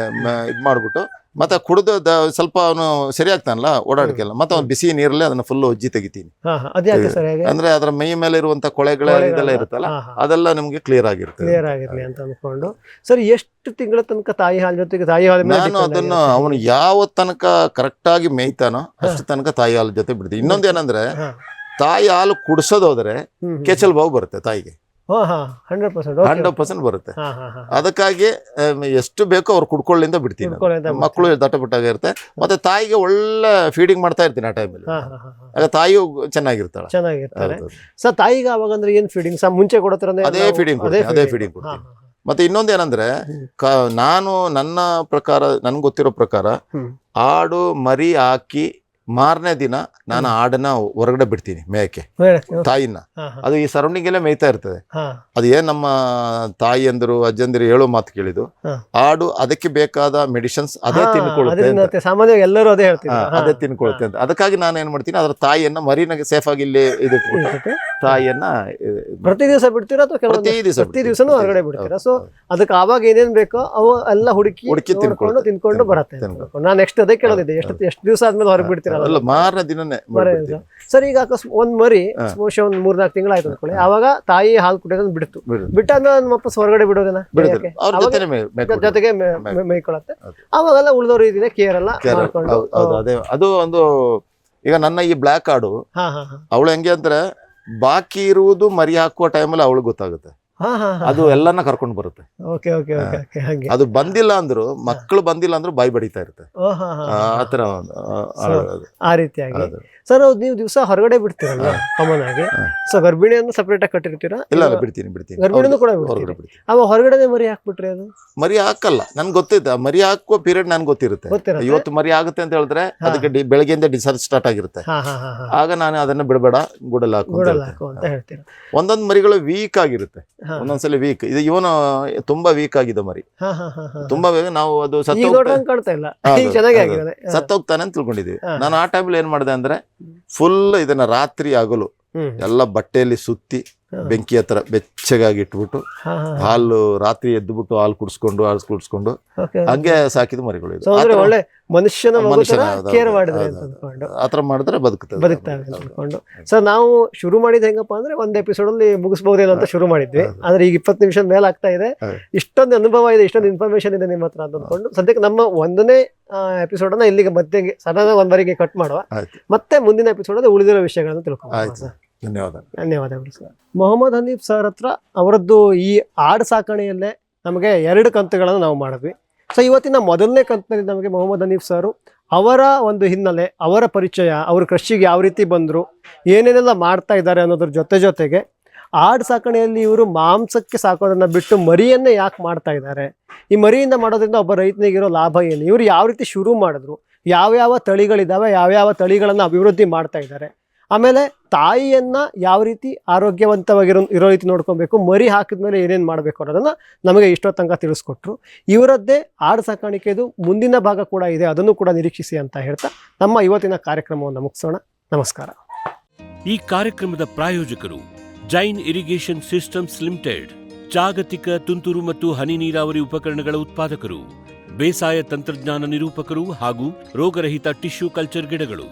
[SPEAKER 3] ಇದ್ ಮಾಡ್ಬಿಟ್ಟು ಮತ್ತೆ ಕುಡಿದು ಸ್ವಲ್ಪ ಅವನು ಸರಿ ಆಗ್ತಾನಲ್ಲ ಓಡಾಡಕ್ಕೆಲ್ಲ, ಮತ್ತೆ ಅವ್ನು ಬಿಸಿ ನೀರಲ್ಲಿ ಅದನ್ನ ಫುಲ್ ಒಜ್ಜಿ ತೆಗಿತೀನಿ. ಅಂದ್ರೆ ಅದರ ಮೈ ಮೇಲೆ ಇರುವಂತ ಕೊಳೆಗಳೆಲ್ಲ ಇರುತ್ತಲ್ಲ ಅದೆಲ್ಲ ನಿಮ್ಗೆ ಕ್ಲಿಯರ್ ಆಗಿರುತ್ತೆ
[SPEAKER 2] ಅಂತ ಅನ್ಕೊಂಡು. ಸರ್ ಎಷ್ಟು ತಿಂಗಳ ತನಕ ತಾಯಿ ಹಾಲು ಜೊತೆಗೆ
[SPEAKER 3] ನಾನು ಅದನ್ನ ಅವನು ಯಾವ ತನಕ ಕರೆಕ್ಟ್ ಆಗಿ ಮೇಯ್ತಾನೋ ಅಷ್ಟು ತನಕ ತಾಯಿ ಹಾಲು ಜೊತೆ ಬಿಡ್ತೀನಿ. ಇನ್ನೊಂದೇನಂದ್ರೆ ತಾಯಿ ಹಾಲು ಕುಡಿಸೋದೋದ್ರೆ ಕೆಚ್ಚಲ್ ಬಾವು ಬರುತ್ತೆ ತಾಯಿಗೆ.
[SPEAKER 2] 100%
[SPEAKER 3] 100% ಬರುತ್ತೆ. ಅದಕ್ಕಾಗಿ ಎಷ್ಟು ಬೇಕೋ ಅವ್ರು ಕುಡ್ಕೊಳ್ಳಿಂದ ಬಿಡ್ತೀನಿ. ಮಕ್ಕಳು ದಟ್ಟಪಟ್ಟಾಗ ಇರುತ್ತೆ, ಮತ್ತೆ ತಾಯಿಗೆ ಒಳ್ಳೆ ಫೀಡಿಂಗ್ ಮಾಡ್ತಾ ಇರ್ತೀನಿ ಆ ಟೈಮಲ್ಲಿ. ಆಗ ತಾಯಿಯು ಚೆನ್ನಾಗಿರ್ತಾರೆ.
[SPEAKER 2] ಸರ್ ತಾಯಿಗೆ ಅವಾಗ ಅಂದ್ರೆ ಏನ್ ಫೀಡಿಂಗ್ ಮುಂಚೆ ಕೊಡತ್ರ?
[SPEAKER 3] ಅದೇ ಫೀಡಿಂಗ್ ಕೊಡ್ತೀನಿ. ಮತ್ತೆ ಇನ್ನೊಂದೇನಂದ್ರೆ ನಾನು ನನ್ನ ಪ್ರಕಾರ ನನ್ಗೆ ಗೊತ್ತಿರೋ ಪ್ರಕಾರ ಆಡು ಮರಿ ಹಾಕಿ ಮಾರನೇ ದಿನ ನಾನು ಆಡನ್ನ ಹೊರಗಡೆ ಬಿಡ್ತೀನಿ ಮೇಯಕ್ಕೆ, ತಾಯಿನ. ಅದು ಈ ಸರೌಂಡಿಂಗ್ ಎಲ್ಲ ಮೇಯ್ತಾ ಇರ್ತದೆ. ಅದು ಏನ್ ನಮ್ಮ ತಾಯಿಯಂದರು ಅಜ್ಜಂದಿರು ಹೇಳೋ ಮಾತು ಕೇಳಿದ್ದು, ಆಡು ಅದಕ್ಕೆ ಬೇಕಾದ ಮೆಡಿಸಿನ್ಸ್ ಅದೇ ತಿನ್ಕೊಳ್ಳುತ್ತೆ,
[SPEAKER 2] ಸಾಮಾನ್ಯವಾಗಿ ಎಲ್ಲರೂ ಅದೇ ಹೇಳ್ತೀವಿ,
[SPEAKER 3] ಅದೇ ತಿನ್ಕೊಳ್ಳುತ್ತೆ ಅಂತ. ಅದಕ್ಕಾಗಿ ನಾನು ಏನ್ ಮಾಡ್ತೀನಿ, ಅದ್ರ ತಾಯಿಯನ್ನ ಮರಿನಾಗೆ ಸೇಫ್ ಆಗಿ ಇಲ್ಲಿ ಇದಿಟ್ಬಿಟ್ಟು ತಾಯಿಯನ್ನ
[SPEAKER 2] ಪ್ರತಿ ದಿವಸ ಬಿಡ್ತೀರಾ ಅಥವಾ ಪ್ರತಿ ದಿವಸನೂ ಹೊರಗಡೆ ಬಿಡ್ತೀರಾ? ಸೊ ಅದಕ್ಕೆ ಆವಾಗ ಏನೇನ್ ಬೇಕೋ ಅವು ಎಲ್ಲ ಹುಡುಕಿ ತಿನ್ಕೊಂಡು ಬರುತ್ತೆ. ನಾನು ನೆಕ್ಸ್ಟ್ ಅದೇ ಕೇಳೋದಿದೆ, ಎಷ್ಟು ದಿವಸ ಆದ್ಮೇಲೆ ಹೊರಗೆ ಬಿಡ್ತೀರಾ?
[SPEAKER 3] ಅಲ್ಲ, ಮಾರನೇ ದಿನನೇ.
[SPEAKER 2] ಸರ್ ಈಗ ಒಂದ್ ಮರಿ ಬಹುಶಃ ಒಂದ್ 3-4 ತಿಂಗಳಾಯ್ತು ಅನ್ಕೊಳ್ಳಿ, ಅವಾಗ ತಾಯಿ ಹಾಲು ಕುಡಿಯೋದನ್ನ ಬಿಟ್ಟಾದ್ಮೇಲೆ ವಾಪಸ್ ಹೊರಗಡೆ ಬಿಡೋದನ್ನ ಜೊತೆಗೆ ಮೇಯ್ಕೊಳತ್ತೆ. ಅವಾಗೆಲ್ಲ ಉಳಿದವ್ರು ಇದನ್ನ ಕೇರ್ ಎಲ್ಲ ಮಾಡ್ಕೊಂಡು.
[SPEAKER 3] ಅದು ಒಂದು ಈಗ ನನ್ನ ಈ ಬ್ಲ್ಯಾಕ್ ಆಡು ಅವಳು ಹೆಂಗೆ ಅಂದ್ರೆ ಬಾಕಿ ಇರುವುದು ಮರಿ ಹಾಕುವ ಟೈಮಲ್ಲಿ ಅವಳಿಗೆ ಗೊತ್ತಾಗುತ್ತೆ, ಅದು ಎಲ್ಲಾನ ಕರ್ಕೊಂಡು ಬರುತ್ತೆ. ಅದು ಬಂದಿಲ್ಲ ಅಂದ್ರು, ಮಕ್ಕಳು ಬಂದಿಲ್ಲ ಅಂದ್ರು ಬಾಯಿ ಬಡಿತಾ ಇರುತ್ತೆ. ಆತರ
[SPEAKER 2] ಆ ರೀತಿಯಾಗಿ. ಸರ್ ನೀವು ದಿವಸ ಹೊರಗಡೆ ಬಿಡ್ತೀರಲ್ಲ ಕಾಮನ್ ಆಗಿ, ಸೊ ಗರ್ಭಿಣಿಯನ್ನು ಸಪರೇಟ್ ಆಗಿ ಕಟ್ಟಿರ್ತೀರಾ?
[SPEAKER 3] ಇಲ್ಲ, ಬಿಡ್ತೀನಿ.
[SPEAKER 2] ಗರ್ಭಿಣಿನೂ ಕೂಡ ಬಿಡ್ತೀರಿ? ಅವ ಹೊರಗಡೆ ಮರಿ ಹಾಕ್ಬಿಟ್ರಿ? ಅದು
[SPEAKER 3] ಮರಿ ಹಾಕಲ್ಲ, ನನ್ಗೆ ಗೊತ್ತಿದೆ. ಮರಿ ಹಾಕುವ ಪೀರಿಯಡ್ ನನ್ಗೆ ಗೊತ್ತಿರುತ್ತೆ. ಇವತ್ತು ಮರಿ ಆಗುತ್ತೆ ಅಂತ ಹೇಳಿದ್ರೆ ಅದಕ್ಕೆ ಬೆಳಗ್ಗೆಯಿಂದ ಡಿಸರ್ಜ್ ಸ್ಟಾರ್ಟ್ ಆಗಿರುತ್ತೆ. ಆಗ ನಾನು ಅದನ್ನ ಬಿಡಬೇಡ, ಗೂಡಲ್ ಹಾಕು ಅಂತ ಹೇಳ್ತೀನಿ. ಒಂದೊಂದು ಮರಿಗಳು ವೀಕ್ ಆಗಿರುತ್ತೆ, ಒಂದೊಂದ್ಸಲ ವೀಕ್. ಇದು ಇವನು ತುಂಬಾ ವೀಕ್ ಆಗಿದೆ ಮರಿ, ತುಂಬಾ ಬೇಗ ನಾವು ಅದು ಸತ್ತೋಗ್ತಾನೆ ಅಂತ ತಿಳ್ಕೊಂಡಿದೀವಿ. ನಾನು ಆ ಟೈಮಲ್ಲಿ ಏನ್ ಮಾಡಿದೆ ಅಂದ್ರೆ, ಫುಲ್ ಇದನ್ನ ರಾತ್ರಿ ಹಗಲು ಎಲ್ಲ ಬಟ್ಟೆಯಲ್ಲಿ ಸುತ್ತಿ ಬೆಂಕಿ ಹತ್ರ ಬೆಚ್ಚಗಾಗಿ ಇಟ್ಬಿಟ್ಟು ಹಾಲು ರಾತ್ರಿ ಎದ್ದುಬಿಟ್ಟು ಹಾಲು ಕುಡಿಸ್ಕೊಂಡು ಹಂಗೆ ಸಾಕಿದ ಮರಿಗಳು.
[SPEAKER 2] ಒಳ್ಳೆ ಮನುಷ್ಯನ
[SPEAKER 3] ಆತರ ಮಾಡಿದ್ರೆ
[SPEAKER 2] ಬದುಕ್ತವೆ. ಸರ್ ನಾವು ಶುರು ಮಾಡಿದ್ ಹೆಂಗಪ್ಪ ಅಂದ್ರೆ ಒಂದ್ ಎಪಿಸೋಡ್ ಅಲ್ಲಿ ಮುಗಿಸಬಹುದೇನೋ ಅಂತ ಶುರು ಮಾಡಿದ್ವಿ, ಆದ್ರೆ ಈಗ 20 ನಿಮಿಷ ಮೇಲೆ ಆಗ್ತಾ ಇದೆ. ಇಷ್ಟೊಂದು ಅನುಭವ ಇದೆ, ಇಷ್ಟೊಂದು ಇನ್ಫಾರ್ಮೇಶನ್ ಇದೆ ನಿಮ್ಮ ಹತ್ರ ಅಂತ ಅಂದ್ಕೊಂಡು ಸದ್ಯಕ್ಕೆ ನಮ್ಮ 1ನೇ ಎಪಿಸೋಡ್ ಅನ್ನ ಇಲ್ಲಿಗೆ ಮತ್ತೆ ಸಡನ್ ಒಂದ್ವರೆಗೆ ಕಟ್ ಮಾಡುವ, ಮತ್ತೆ ಮುಂದಿನ ಎಪಿಸೋಡ್ ಅಲ್ಲಿ ಉಳಿದಿರೋ ವಿಷಯಗಳನ್ನು ತಿಳ್ಕೊಳ್ಳೋಣ. ಧನ್ಯವಾದಗಳು ಸರ್. ಮೊಹಮ್ಮದ್ ಹನೀಫ್ ಸರ್ ಹತ್ರ ಅವರದ್ದು ಈ ಆಡು ಸಾಕಣೆಯಲ್ಲೇ ನಮಗೆ 2 ಕಂತುಗಳನ್ನು ನಾವು ಮಾಡಿದ್ವಿ. ಸೊ ಇವತ್ತಿನ ಮೊದಲನೇ ಕಂತಿನಲ್ಲಿ ನಮಗೆ ಮೊಹಮ್ಮದ್ ಹನೀಫ್ ಸರ್ ಅವರ ಒಂದು ಹಿನ್ನೆಲೆ, ಅವರ ಪರಿಚಯ, ಅವರು ಕೃಷಿಗೆ ಯಾವ ರೀತಿ ಬಂದರು, ಏನೇನೆಲ್ಲ ಮಾಡ್ತಾ ಇದ್ದಾರೆ ಅನ್ನೋದ್ರ ಜೊತೆಗೆ ಆಡು ಸಾಕಣೆಯಲ್ಲಿ ಇವರು ಮಾಂಸಕ್ಕೆ ಸಾಕೋದನ್ನ ಬಿಟ್ಟು ಮರಿಯನ್ನೇ ಯಾಕೆ ಮಾಡ್ತಾ ಇದ್ದಾರೆ, ಈ ಮರಿಯಿಂದ ಮಾಡೋದ್ರಿಂದ ಒಬ್ಬ ರೈತನಿಗಿರೋ ಲಾಭ ಏನು, ಇವರು ಯಾವ ರೀತಿ ಶುರು ಮಾಡಿದ್ರು, ಯಾವ್ಯಾವ ತಳಿಗಳಿದ್ದಾವೆ, ಯಾವ್ಯಾವ ತಳಿಗಳನ್ನು ಅಭಿವೃದ್ಧಿ ಮಾಡ್ತಾ ಇದ್ದಾರೆ, ಆಮೇಲೆ ತಾಯಿಯನ್ನ ಯಾವ ರೀತಿ ಆರೋಗ್ಯವಂತವಾಗಿರೋ ರೀತಿ ನೋಡ್ಕೊಬೇಕು, ಮರಿ ಹಾಕಿದ್ಮೇಲೆ ಏನೇನು ಮಾಡಬೇಕು ಅನ್ನೋದನ್ನ ನಮಗೆ ಇಷ್ಟೋ ತನಕ ತಿಳಿಸ್ಕೊಟ್ರು. ಇವರದ್ದೇ ಆಡು ಸಾಕಾಣಿಕೆದು ಮುಂದಿನ ಭಾಗ ಕೂಡ ಇದೆ, ಅದನ್ನು ಕೂಡ ನಿರೀಕ್ಷಿಸಿ ಅಂತ ಹೇಳ್ತಾ ನಮ್ಮ ಇವತ್ತಿನ ಕಾರ್ಯಕ್ರಮವನ್ನು ಮುಗಿಸೋಣ. ನಮಸ್ಕಾರ.
[SPEAKER 1] ಈ ಕಾರ್ಯಕ್ರಮದ ಪ್ರಾಯೋಜಕರು ಜೈನ್ ಇರಿಗೇಷನ್ ಸಿಸ್ಟಮ್ಸ್ ಲಿಮಿಟೆಡ್, ಜಾಗತಿಕ ತುಂತುರು ಮತ್ತು ಹನಿ ನೀರಾವರಿ ಉಪಕರಣಗಳ ಉತ್ಪಾದಕರು, ಬೇಸಾಯ ತಂತ್ರಜ್ಞಾನ ನಿರೂಪಕರು ಹಾಗೂ ರೋಗರಹಿತ ಟಿಶ್ಯೂ ಕಲ್ಚರ್ ಗಿಡಗಳು.